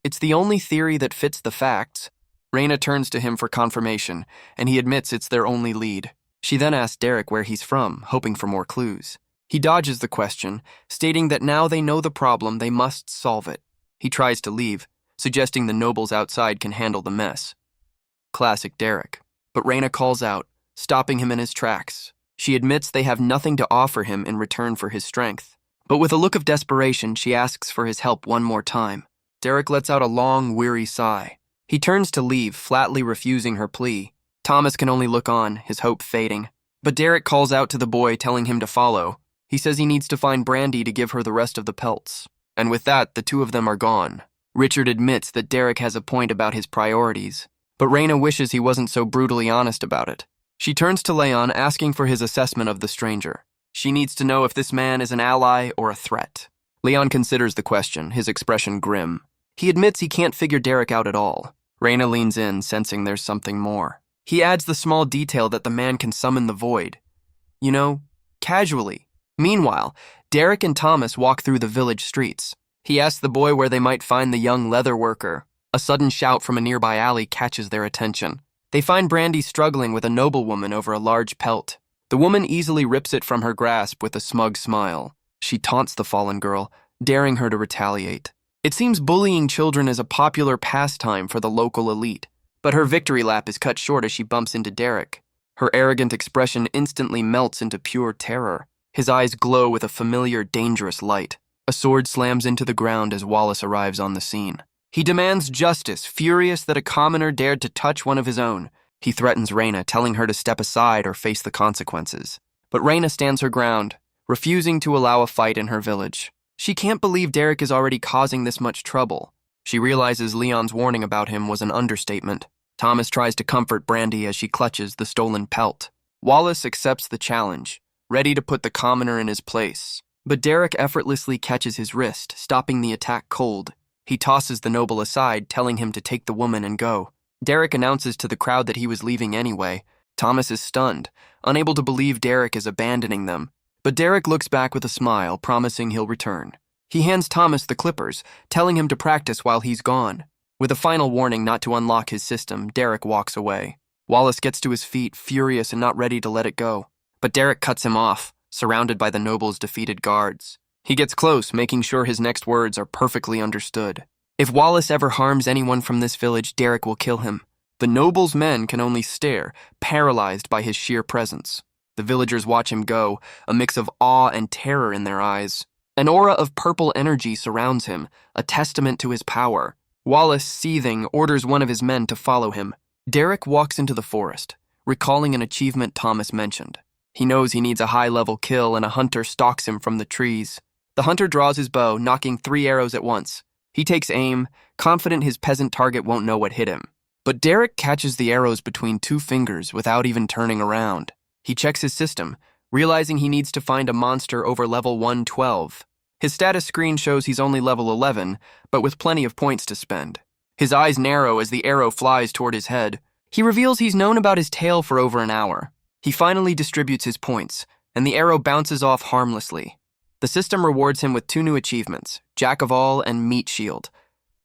It's the only theory that fits the facts. Raina turns to him for confirmation, and he admits it's their only lead. She then asks Derek where he's from, hoping for more clues. He dodges the question, stating that now they know the problem, they must solve it. He tries to leave, suggesting the nobles outside can handle the mess. Classic Derek. But Raina calls out, stopping him in his tracks. She admits they have nothing to offer him in return for his strength. But with a look of desperation, she asks for his help one more time. Derek lets out a long, weary sigh. He turns to leave, flatly refusing her plea. Thomas can only look on, his hope fading. But Derek calls out to the boy, telling him to follow. He says he needs to find Brandy to give her the rest of the pelts. And with that, the two of them are gone. Richard admits that Derek has a point about his priorities, but Raina wishes he wasn't so brutally honest about it. She turns to Leon, asking for his assessment of the stranger. She needs to know if this man is an ally or a threat. Leon considers the question, his expression grim. He admits he can't figure Derek out at all. Raina leans in, sensing there's something more. He adds the small detail that the man can summon the void. You know, casually. Meanwhile, Derek and Thomas walk through the village streets. He asks the boy where they might find the young leather worker. A sudden shout from a nearby alley catches their attention. They find Brandy struggling with a noblewoman over a large pelt. The woman easily rips it from her grasp with a smug smile. She taunts the fallen girl, daring her to retaliate. It seems bullying children is a popular pastime for the local elite, but her victory lap is cut short as she bumps into Derek. Her arrogant expression instantly melts into pure terror. His eyes glow with a familiar, dangerous light. A sword slams into the ground as Wallace arrives on the scene. He demands justice, furious that a commoner dared to touch one of his own. He threatens Raina, telling her to step aside or face the consequences. But Raina stands her ground, refusing to allow a fight in her village. She can't believe Derek is already causing this much trouble. She realizes Leon's warning about him was an understatement. Thomas tries to comfort Brandy as she clutches the stolen pelt. Wallace accepts the challenge, ready to put the commoner in his place. But Derek effortlessly catches his wrist, stopping the attack cold. He tosses the noble aside, telling him to take the woman and go. Derek announces to the crowd that he was leaving anyway. Thomas is stunned, unable to believe Derek is abandoning them. But Derek looks back with a smile, promising he'll return. He hands Thomas the clippers, telling him to practice while he's gone. With a final warning not to unlock his system, Derek walks away. Wallace gets to his feet, furious and not ready to let it go. But Derek cuts him off, surrounded by the noble's defeated guards. He gets close, making sure his next words are perfectly understood. If Wallace ever harms anyone from this village, Derek will kill him. The noble's men can only stare, paralyzed by his sheer presence. The villagers watch him go, a mix of awe and terror in their eyes. An aura of purple energy surrounds him, a testament to his power. Wallace, seething, orders one of his men to follow him. Derek walks into the forest, recalling an achievement Thomas mentioned. He knows he needs a high-level kill, and a hunter stalks him from the trees. The hunter draws his bow, knocking 3 arrows at once. He takes aim, confident his peasant target won't know what hit him. But Derek catches the arrows between 2 fingers without even turning around. He checks his system, realizing he needs to find a monster over level 112. His status screen shows he's only level 11, but with plenty of points to spend. His eyes narrow as the arrow flies toward his head. He reveals he's known about his tail for over an hour. He finally distributes his points, and the arrow bounces off harmlessly. The system rewards him with 2 new achievements, Jack of All and Meat Shield.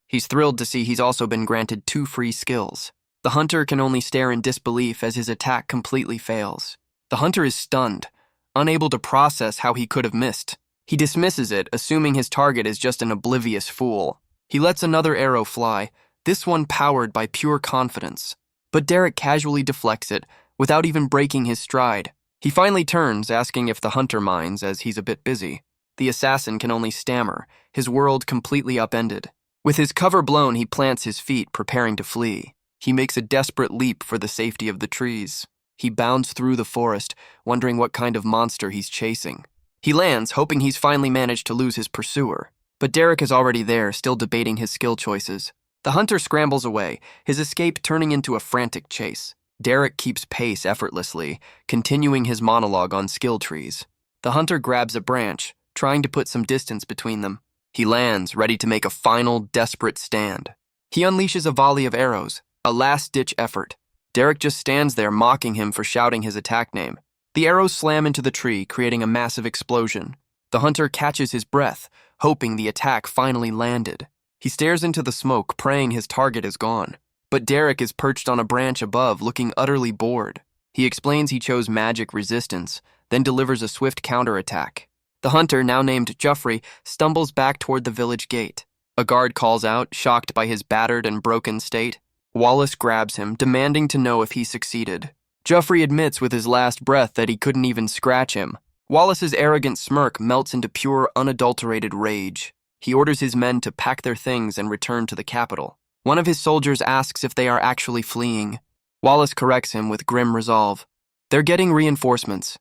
He's thrilled to see he's also been granted 2 free skills. The hunter can only stare in disbelief as his attack completely fails. The hunter is stunned, unable to process how he could have missed. He dismisses it, assuming his target is just an oblivious fool. He lets another arrow fly, this one powered by pure confidence. But Derek casually deflects it, without even breaking his stride. He finally turns, asking if the hunter minds, as he's a bit busy. The assassin can only stammer, his world completely upended. With his cover blown, he plants his feet, preparing to flee. He makes a desperate leap for the safety of the trees. He bounds through the forest, wondering what kind of monster he's chasing. He lands, hoping he's finally managed to lose his pursuer. But Derek is already there, still debating his skill choices. The hunter scrambles away, his escape turning into a frantic chase. Derek keeps pace effortlessly, continuing his monologue on skill trees. The hunter grabs a branch, trying to put some distance between them. He lands, ready to make a final, desperate stand. He unleashes a volley of arrows, a last-ditch effort. Derek just stands there, mocking him for shouting his attack name. The arrows slam into the tree, creating a massive explosion. The hunter catches his breath, hoping the attack finally landed. He stares into the smoke, praying his target is gone. But Derek is perched on a branch above, looking utterly bored. He explains he chose magic resistance, then delivers a swift counterattack. The hunter, now named Joffrey, stumbles back toward the village gate. A guard calls out, shocked by his battered and broken state. Wallace grabs him, demanding to know if he succeeded. Joffrey admits with his last breath that he couldn't even scratch him. Wallace's arrogant smirk melts into pure, unadulterated rage. He orders his men to pack their things and return to the capital. One of his soldiers asks if they are actually fleeing. Wallace corrects him with grim resolve. They're getting reinforcements.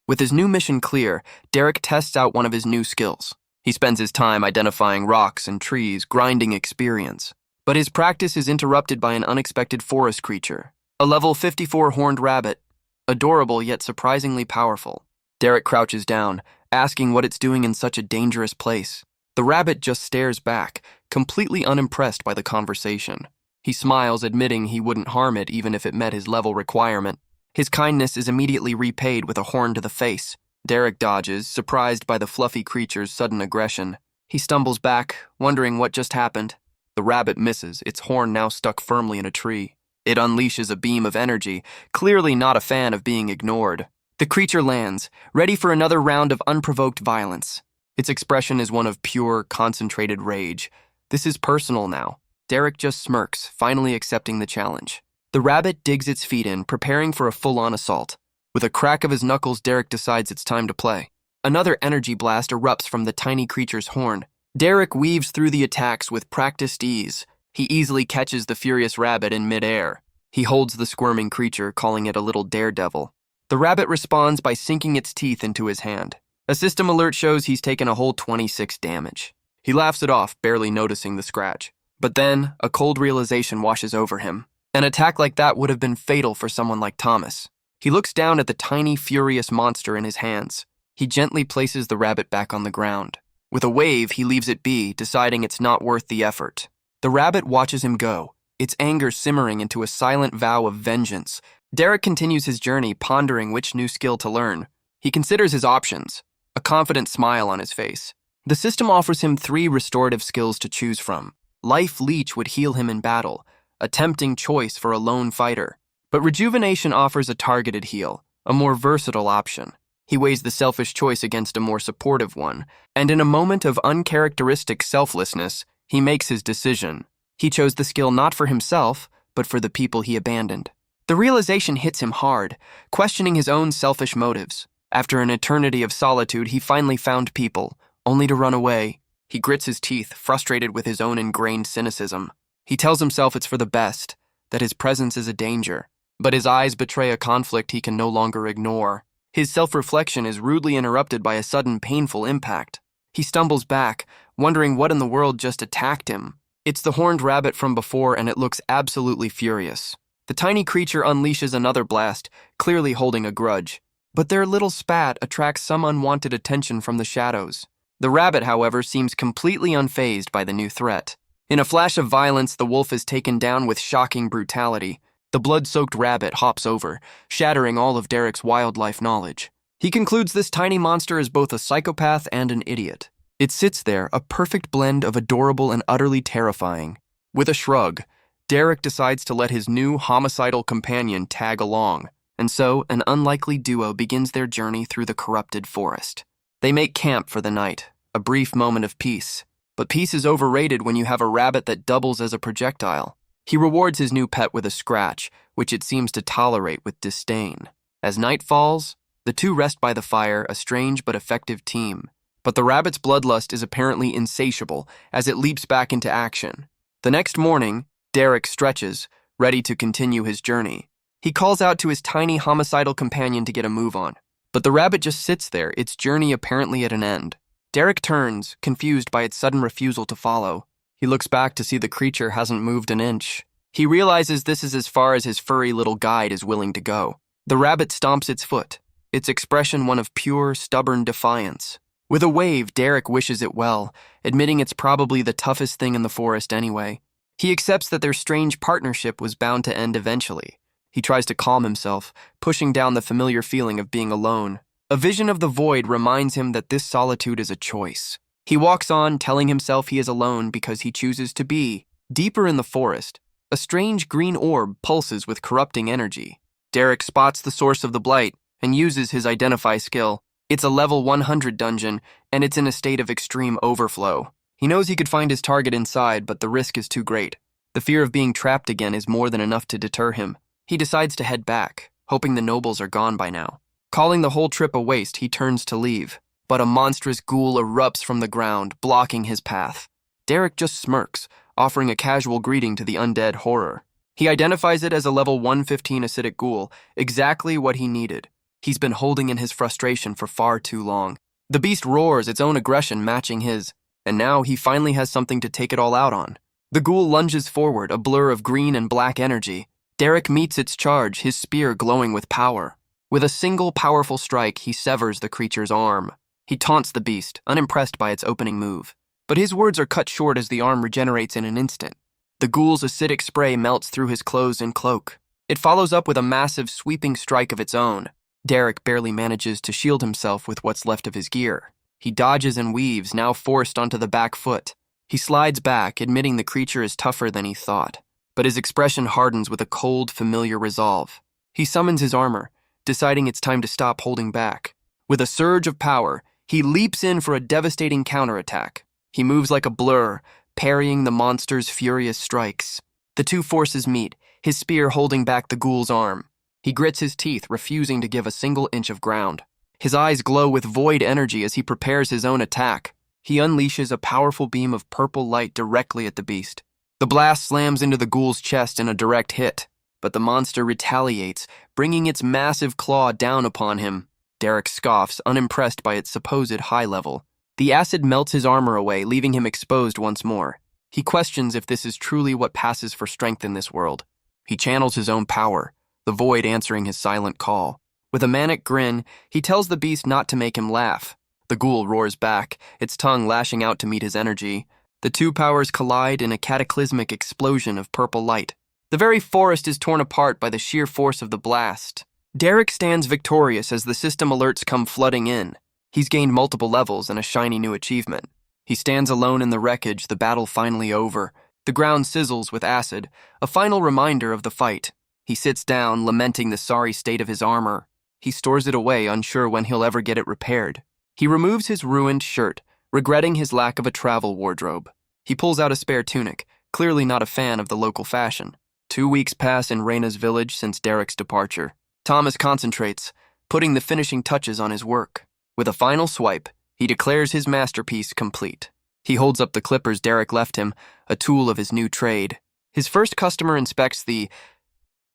With his new mission clear, Derek tests out one of his new skills. He spends his time identifying rocks and trees, grinding experience. But his practice is interrupted by an unexpected forest creature. A level 54 horned rabbit. Adorable yet surprisingly powerful. Derek crouches down, asking what it's doing in such a dangerous place. The rabbit just stares back, completely unimpressed by the conversation. He smiles, admitting he wouldn't harm it even if it met his level requirement. His kindness is immediately repaid with a horn to the face. Derek dodges, surprised by the fluffy creature's sudden aggression. He stumbles back, wondering what just happened. The rabbit misses, its horn now stuck firmly in a tree. It unleashes a beam of energy, clearly not a fan of being ignored. The creature lands, ready for another round of unprovoked violence. Its expression is one of pure, concentrated rage. This is personal now. Derek just smirks, finally accepting the challenge. The rabbit digs its feet in, preparing for a full-on assault. With a crack of his knuckles, Derek decides it's time to play. Another energy blast erupts from the tiny creature's horn. Derek weaves through the attacks with practiced ease. He easily catches the furious rabbit in midair. He holds the squirming creature, calling it a little daredevil. The rabbit responds by sinking its teeth into his hand. A system alert shows he's taken a whole 26 damage. He laughs it off, barely noticing the scratch. But then, a cold realization washes over him. An attack like that would have been fatal for someone like Thomas. He looks down at the tiny, furious monster in his hands. He gently places the rabbit back on the ground. With a wave, he leaves it be, deciding it's not worth the effort. The rabbit watches him go, its anger simmering into a silent vow of vengeance. Derek continues his journey, pondering which new skill to learn. He considers his options, a confident smile on his face. The system offers him 3 restorative skills to choose from. Life Leech would heal him in battle, a tempting choice for a lone fighter. But Rejuvenation offers a targeted heal, a more versatile option. He weighs the selfish choice against a more supportive one, and in a moment of uncharacteristic selflessness, he makes his decision. He chose the skill not for himself, but for the people he abandoned. The realization hits him hard, questioning his own selfish motives. After an eternity of solitude, he finally found people, only to run away. He grits his teeth, frustrated with his own ingrained cynicism. He tells himself it's for the best, that his presence is a danger. But his eyes betray a conflict he can no longer ignore. His self-reflection is rudely interrupted by a sudden painful impact. He stumbles back, wondering what in the world just attacked him. It's the horned rabbit from before, and it looks absolutely furious. The tiny creature unleashes another blast, clearly holding a grudge. But their little spat attracts some unwanted attention from the shadows. The rabbit, however, seems completely unfazed by the new threat. In a flash of violence, the wolf is taken down with shocking brutality. The blood-soaked rabbit hops over, shattering all of Derek's wildlife knowledge. He concludes this tiny monster is both a psychopath and an idiot. It sits there, a perfect blend of adorable and utterly terrifying. With a shrug, Derek decides to let his new homicidal companion tag along, and so an unlikely duo begins their journey through the corrupted forest. They make camp for the night, a brief moment of peace. But peace is overrated when you have a rabbit that doubles as a projectile. He rewards his new pet with a scratch, which it seems to tolerate with disdain. As night falls, the two rest by the fire, a strange but effective team. But the rabbit's bloodlust is apparently insatiable as it leaps back into action. The next morning, Derek stretches, ready to continue his journey. He calls out to his tiny homicidal companion to get a move on, but the rabbit just sits there, its journey apparently at an end. Derek turns, confused by its sudden refusal to follow. He looks back to see the creature hasn't moved an inch. He realizes this is as far as his furry little guide is willing to go. The rabbit stomps its foot, its expression one of pure, stubborn defiance. With a wave, Derek wishes it well, admitting it's probably the toughest thing in the forest anyway. He accepts that their strange partnership was bound to end eventually. He tries to calm himself, pushing down the familiar feeling of being alone. A vision of the void reminds him that this solitude is a choice. He walks on, telling himself he is alone because he chooses to be. Deeper in the forest, a strange green orb pulses with corrupting energy. Derek spots the source of the blight and uses his identify skill. It's a level 100 dungeon, and it's in a state of extreme overflow. He knows he could find his target inside, but the risk is too great. The fear of being trapped again is more than enough to deter him. He decides to head back, hoping the nobles are gone by now. Calling the whole trip a waste, he turns to leave, but a monstrous ghoul erupts from the ground, blocking his path. Derek just smirks, offering a casual greeting to the undead horror. He identifies it as a level 115 acidic ghoul, exactly what he needed. He's been holding in his frustration for far too long. The beast roars, its own aggression matching his, and now he finally has something to take it all out on. The ghoul lunges forward, a blur of green and black energy. Derek meets its charge, his spear glowing with power. With a single powerful strike, he severs the creature's arm. He taunts the beast, unimpressed by its opening move. But his words are cut short as the arm regenerates in an instant. The ghoul's acidic spray melts through his clothes and cloak. It follows up with a massive, sweeping strike of its own. Derek barely manages to shield himself with what's left of his gear. He dodges and weaves, now forced onto the back foot. He slides back, admitting the creature is tougher than he thought. But his expression hardens with a cold, familiar resolve. He summons his armor, deciding it's time to stop holding back. With a surge of power, he leaps in for a devastating counterattack. He moves like a blur, parrying the monster's furious strikes. The two forces meet, his spear holding back the ghoul's arm. He grits his teeth, refusing to give a single inch of ground. His eyes glow with void energy as he prepares his own attack. He unleashes a powerful beam of purple light directly at the beast. The blast slams into the ghoul's chest in a direct hit, but the monster retaliates, bringing its massive claw down upon him. Derek scoffs, unimpressed by its supposed high level. The acid melts his armor away, leaving him exposed once more. He questions if this is truly what passes for strength in this world. He channels his own power, the void answering his silent call. With a manic grin, he tells the beast not to make him laugh. The ghoul roars back, its tongue lashing out to meet his energy. The two powers collide in a cataclysmic explosion of purple light. The very forest is torn apart by the sheer force of the blast. Derek stands victorious as the system alerts come flooding in. He's gained multiple levels and a shiny new achievement. He stands alone in the wreckage, the battle finally over. The ground sizzles with acid, a final reminder of the fight. He sits down, lamenting the sorry state of his armor. He stores it away, unsure when he'll ever get it repaired. He removes his ruined shirt, regretting his lack of a travel wardrobe. He pulls out a spare tunic, clearly not a fan of the local fashion. 2 weeks pass in Raina's village since Derek's departure. Thomas concentrates, putting the finishing touches on his work. With a final swipe, he declares his masterpiece complete. He holds up the clippers Derek left him, a tool of his new trade. His first customer inspects the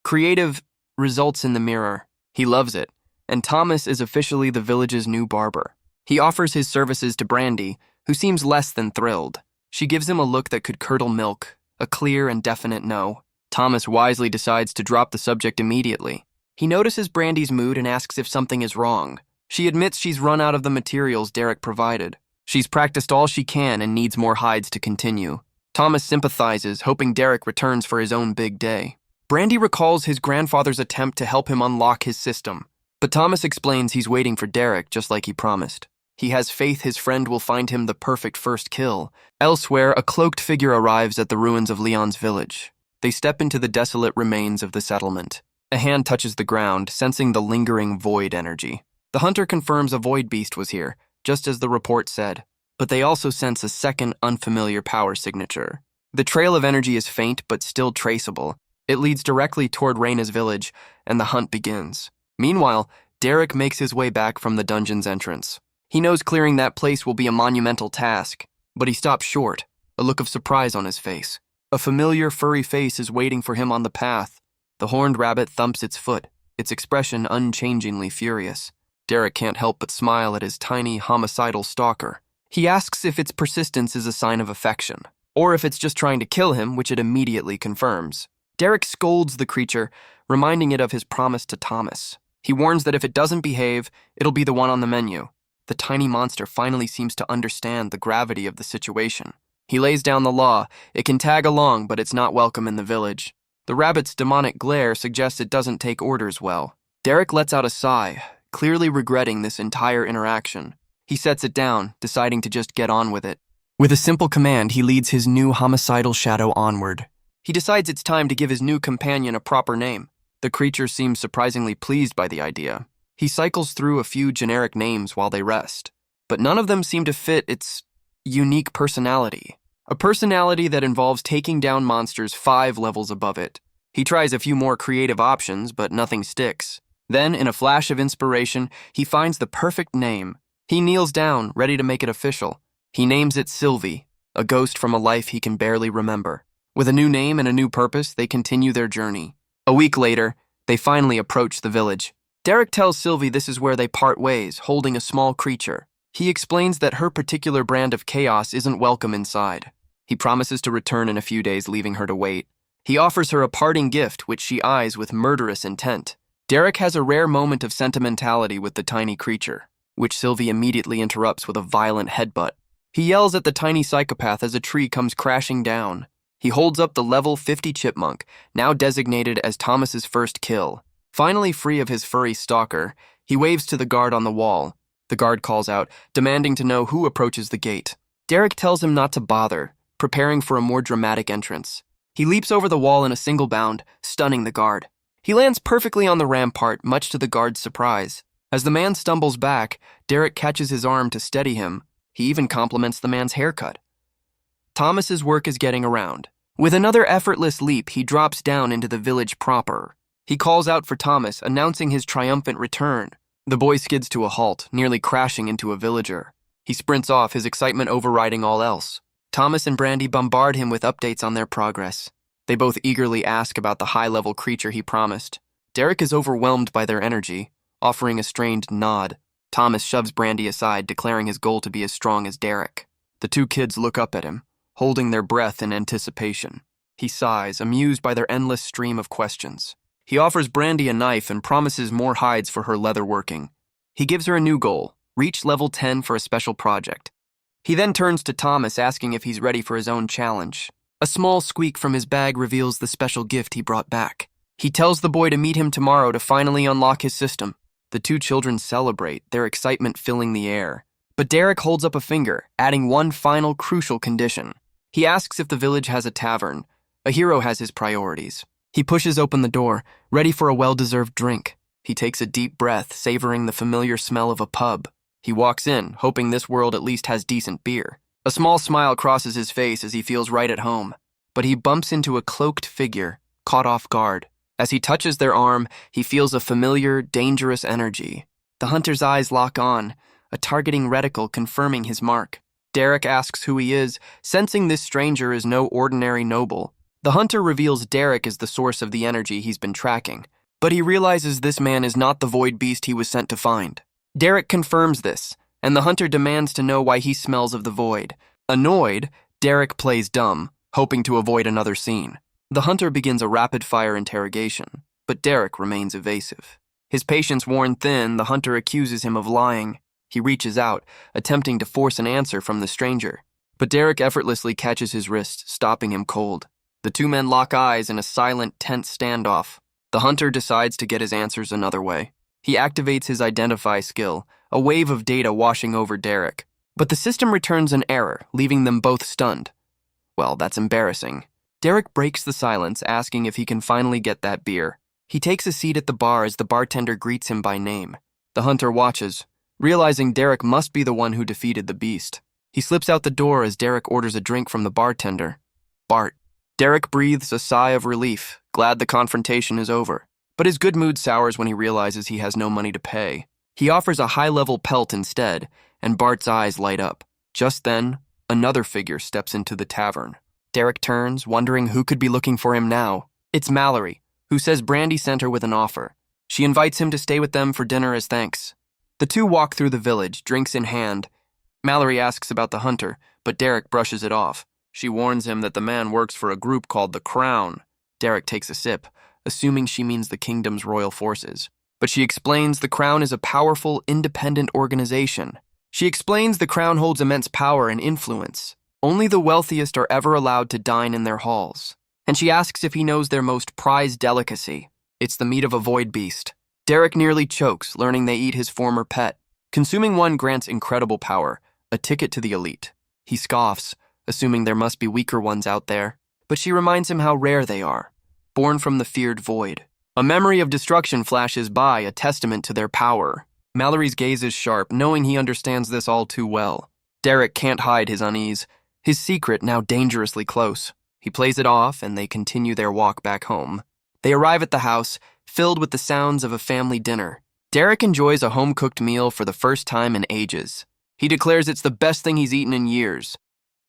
creative results in the mirror. He loves it, and Thomas is officially the village's new barber. He offers his services to Brandy, who seems less than thrilled. She gives him a look that could curdle milk, a clear and definite no. Thomas wisely decides to drop the subject immediately. He notices Brandy's mood and asks if something is wrong. She admits she's run out of the materials Derek provided. She's practiced all she can and needs more hides to continue. Thomas sympathizes, hoping Derek returns for his own big day. Brandy recalls his grandfather's attempt to help him unlock his system, but Thomas explains he's waiting for Derek just like he promised. He has faith his friend will find him the perfect first kill. Elsewhere, a cloaked figure arrives at the ruins of Leon's village. They step into the desolate remains of the settlement. A hand touches the ground, sensing the lingering void energy. The hunter confirms a void beast was here, just as the report said, but they also sense a second unfamiliar power signature. The trail of energy is faint but still traceable. It leads directly toward Raina's village, and the hunt begins. Meanwhile, Derek makes his way back from the dungeon's entrance. He knows clearing that place will be a monumental task, but he stops short, a look of surprise on his face. A familiar furry face is waiting for him on the path. The horned rabbit thumps its foot, its expression unchangingly furious. Derek can't help but smile at his tiny, homicidal stalker. He asks if its persistence is a sign of affection, or if it's just trying to kill him, which it immediately confirms. Derek scolds the creature, reminding it of his promise to Thomas. He warns that if it doesn't behave, it'll be the one on the menu. The tiny monster finally seems to understand the gravity of the situation. He lays down the law. It can tag along, but it's not welcome in the village. The rabbit's demonic glare suggests it doesn't take orders well. Derek lets out a sigh, clearly regretting this entire interaction. He sets it down, deciding to just get on with it. With a simple command, he leads his new homicidal shadow onward. He decides it's time to give his new companion a proper name. The creature seems surprisingly pleased by the idea. He cycles through a few generic names while they rest, but none of them seem to fit its unique personality. A personality that involves taking down monsters 5 levels above it. He tries a few more creative options, but nothing sticks. Then, in a flash of inspiration, he finds the perfect name. He kneels down, ready to make it official. He names it Sylvie, a ghost from a life he can barely remember. With a new name and a new purpose, they continue their journey. A week later, they finally approach the village. Derek tells Sylvie this is where they part ways, holding a small creature. He explains that her particular brand of chaos isn't welcome inside. He promises to return in a few days, leaving her to wait. He offers her a parting gift, which she eyes with murderous intent. Derek has a rare moment of sentimentality with the tiny creature, which Sylvie immediately interrupts with a violent headbutt. He yells at the tiny psychopath as a tree comes crashing down. He holds up the level 50 chipmunk, now designated as Thomas's first kill. Finally free of his furry stalker, he waves to the guard on the wall. The guard calls out, demanding to know who approaches the gate. Derek tells him not to bother, preparing for a more dramatic entrance. He leaps over the wall in a single bound, stunning the guard. He lands perfectly on the rampart, much to the guard's surprise. As the man stumbles back, Derek catches his arm to steady him. He even compliments the man's haircut. Thomas's work is getting around. With another effortless leap, he drops down into the village proper. He calls out for Thomas, announcing his triumphant return. The boy skids to a halt, nearly crashing into a villager. He sprints off, his excitement overriding all else. Thomas and Brandy bombard him with updates on their progress. They both eagerly ask about the high-level creature he promised. Derek is overwhelmed by their energy, offering a strained nod. Thomas shoves Brandy aside, declaring his goal to be as strong as Derek. The two kids look up at him, holding their breath in anticipation. He sighs, amused by their endless stream of questions. He offers Brandy a knife and promises more hides for her leather working. He gives her a new goal, reach level 10 for a special project. He then turns to Thomas, asking if he's ready for his own challenge. A small squeak from his bag reveals the special gift he brought back. He tells the boy to meet him tomorrow to finally unlock his system. The two children celebrate, their excitement filling the air. But Derek holds up a finger, adding one final crucial condition. He asks if the village has a tavern. A hero has his priorities. He pushes open the door, ready for a well-deserved drink. He takes a deep breath, savoring the familiar smell of a pub. He walks in, hoping this world at least has decent beer. A small smile crosses his face as he feels right at home. But he bumps into a cloaked figure, caught off guard. As he touches their arm, he feels a familiar, dangerous energy. The hunter's eyes lock on, a targeting reticle confirming his mark. Derek asks who he is, sensing this stranger is no ordinary noble. The hunter reveals Derek is the source of the energy he's been tracking, but he realizes this man is not the void beast he was sent to find. Derek confirms this, and the hunter demands to know why he smells of the void. Annoyed, Derek plays dumb, hoping to avoid another scene. The hunter begins a rapid-fire interrogation, but Derek remains evasive. His patience worn thin, the hunter accuses him of lying. He reaches out, attempting to force an answer from the stranger, but Derek effortlessly catches his wrist, stopping him cold. The two men lock eyes in a silent, tense standoff. The hunter decides to get his answers another way. He activates his identify skill, a wave of data washing over Derek. But the system returns an error, leaving them both stunned. Well, that's embarrassing. Derek breaks the silence, asking if he can finally get that beer. He takes a seat at the bar as the bartender greets him by name. The hunter watches, realizing Derek must be the one who defeated the beast. He slips out the door as Derek orders a drink from the bartender. Bart. Derek breathes a sigh of relief, glad the confrontation is over. But his good mood sours when he realizes he has no money to pay. He offers a high-level pelt instead, and Bart's eyes light up. Just then, another figure steps into the tavern. Derek turns, wondering who could be looking for him now. It's Mallory, who says Brandy sent her with an offer. She invites him to stay with them for dinner as thanks. The two walk through the village, drinks in hand. Mallory asks about the hunter, but Derek brushes it off. She warns him that the man works for a group called the Crown. Derek takes a sip, assuming she means the kingdom's royal forces. But she explains the Crown is a powerful, independent organization. She explains the Crown holds immense power and influence. Only the wealthiest are ever allowed to dine in their halls. And she asks if he knows their most prized delicacy. It's the meat of a void beast. Derek nearly chokes, learning they eat his former pet. Consuming one grants incredible power, a ticket to the elite. He scoffs, assuming there must be weaker ones out there. But she reminds him how rare they are, born from the feared void. A memory of destruction flashes by, a testament to their power. Mallory's gaze is sharp, knowing he understands this all too well. Derek can't hide his unease, his secret now dangerously close. He plays it off, and they continue their walk back home. They arrive at the house, filled with the sounds of a family dinner. Derek enjoys a home-cooked meal for the first time in ages. He declares it's the best thing he's eaten in years.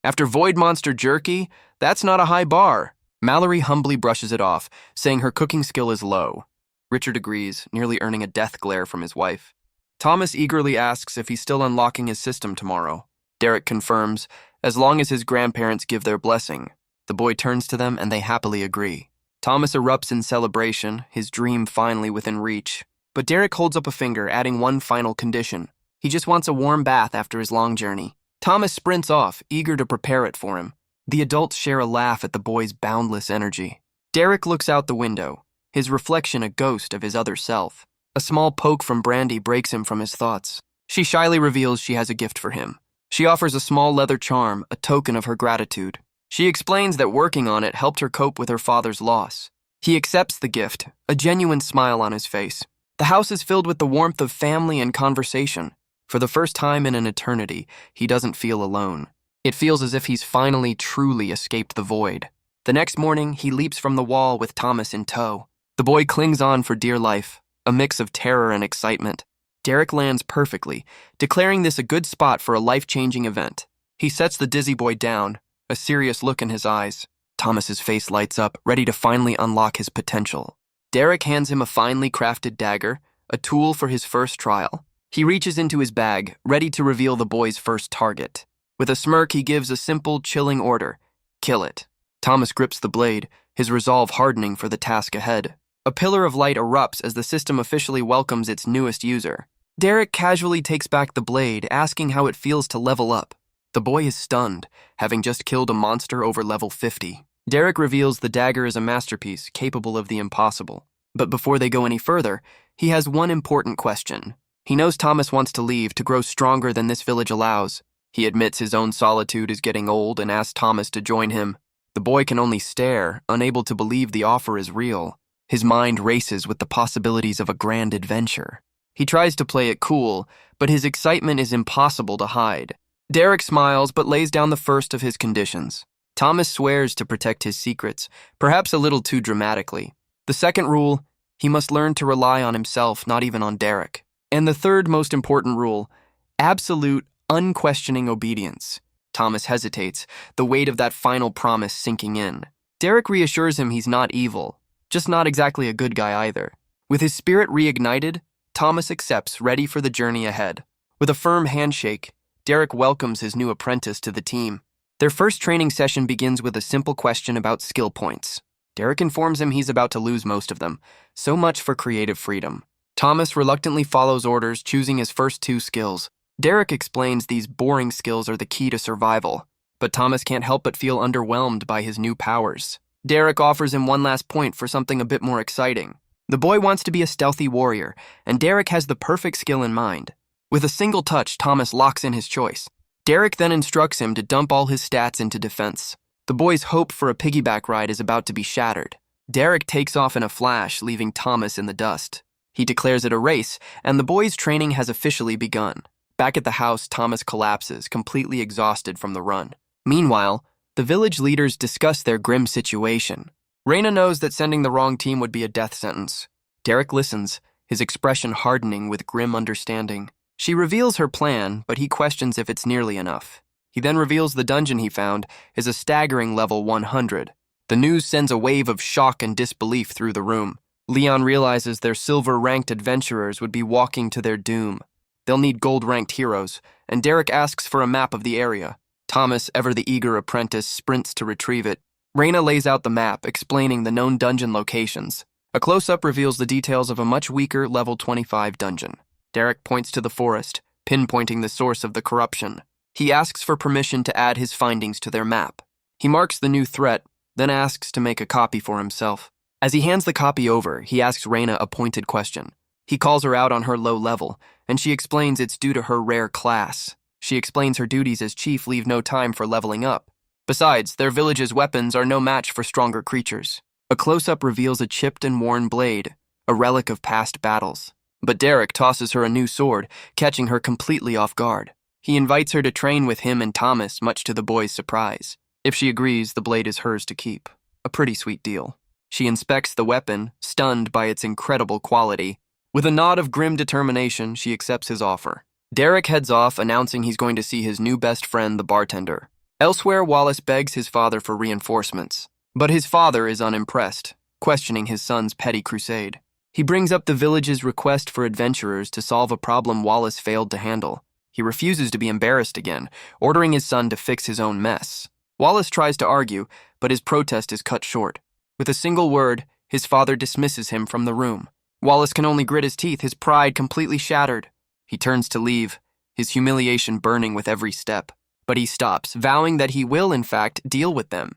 After Void Monster jerky, that's not a high bar. Mallory humbly brushes it off, saying her cooking skill is low. Richard agrees, nearly earning a death glare from his wife. Thomas eagerly asks if he's still unlocking his system tomorrow. Derek confirms, as long as his grandparents give their blessing. The boy turns to them and they happily agree. Thomas erupts in celebration, his dream finally within reach. But Derek holds up a finger, adding one final condition. He just wants a warm bath after his long journey. Thomas sprints off, eager to prepare it for him. The adults share a laugh at the boy's boundless energy. Derek looks out the window, his reflection a ghost of his other self. A small poke from Brandy breaks him from his thoughts. She shyly reveals she has a gift for him. She offers a small leather charm, a token of her gratitude. She explains that working on it helped her cope with her father's loss. He accepts the gift, a genuine smile on his face. The house is filled with the warmth of family and conversation. For the first time in an eternity, he doesn't feel alone. It feels as if he's finally truly escaped the void. The next morning, he leaps from the wall with Thomas in tow. The boy clings on for dear life, a mix of terror and excitement. Derek lands perfectly, declaring this a good spot for a life-changing event. He sets the dizzy boy down, a serious look in his eyes. Thomas's face lights up, ready to finally unlock his potential. Derek hands him a finely crafted dagger, a tool for his first trial. He reaches into his bag, ready to reveal the boy's first target. With a smirk, he gives a simple, chilling order. Kill it. Thomas grips the blade, his resolve hardening for the task ahead. A pillar of light erupts as the system officially welcomes its newest user. Derek casually takes back the blade, asking how it feels to level up. The boy is stunned, having just killed a monster over level 50. Derek reveals the dagger is a masterpiece, capable of the impossible. But before they go any further, he has one important question. He knows Thomas wants to leave to grow stronger than this village allows. He admits his own solitude is getting old and asks Thomas to join him. The boy can only stare, unable to believe the offer is real. His mind races with the possibilities of a grand adventure. He tries to play it cool, but his excitement is impossible to hide. Derek smiles but lays down the first of his conditions. Thomas swears to protect his secrets, perhaps a little too dramatically. The second rule, he must learn to rely on himself, not even on Derek. And the third most important rule, absolute, unquestioning obedience. Thomas hesitates, the weight of that final promise sinking in. Derek reassures him he's not evil, just not exactly a good guy either. With his spirit reignited, Thomas accepts, ready for the journey ahead. With a firm handshake, Derek welcomes his new apprentice to the team. Their first training session begins with a simple question about skill points. Derek informs him he's about to lose most of them, so much for creative freedom. Thomas reluctantly follows orders, choosing his first 2 skills. Derek explains these boring skills are the key to survival, but Thomas can't help but feel underwhelmed by his new powers. Derek offers him one last point for something a bit more exciting. The boy wants to be a stealthy warrior, and Derek has the perfect skill in mind. With a single touch, Thomas locks in his choice. Derek then instructs him to dump all his stats into defense. The boy's hope for a piggyback ride is about to be shattered. Derek takes off in a flash, leaving Thomas in the dust. He declares it a race, and the boy's training has officially begun. Back at the house, Thomas collapses, completely exhausted from the run. Meanwhile, the village leaders discuss their grim situation. Raina knows that sending the wrong team would be a death sentence. Derek listens, his expression hardening with grim understanding. She reveals her plan, but he questions if it's nearly enough. He then reveals the dungeon he found is a staggering level 100. The news sends a wave of shock and disbelief through the room. Leon realizes their silver-ranked adventurers would be walking to their doom. They'll need gold-ranked heroes, and Derek asks for a map of the area. Thomas, ever the eager apprentice, sprints to retrieve it. Raina lays out the map, explaining the known dungeon locations. A close-up reveals the details of a much weaker level 25 dungeon. Derek points to the forest, pinpointing the source of the corruption. He asks for permission to add his findings to their map. He marks the new threat, then asks to make a copy for himself. As he hands the copy over, he asks Raina a pointed question. He calls her out on her low level, and she explains it's due to her rare class. She explains her duties as chief leave no time for leveling up. Besides, their village's weapons are no match for stronger creatures. A close-up reveals a chipped and worn blade, a relic of past battles. But Derek tosses her a new sword, catching her completely off guard. He invites her to train with him and Thomas, much to the boy's surprise. If she agrees, the blade is hers to keep. A pretty sweet deal. She inspects the weapon, stunned by its incredible quality. With a nod of grim determination, she accepts his offer. Derek heads off, announcing he's going to see his new best friend, the bartender. Elsewhere, Wallace begs his father for reinforcements. But his father is unimpressed, questioning his son's petty crusade. He brings up the village's request for adventurers to solve a problem Wallace failed to handle. He refuses to be embarrassed again, ordering his son to fix his own mess. Wallace tries to argue, but his protest is cut short. With a single word, his father dismisses him from the room. Wallace can only grit his teeth, his pride completely shattered. He turns to leave, his humiliation burning with every step. But he stops, vowing that he will, in fact, deal with them.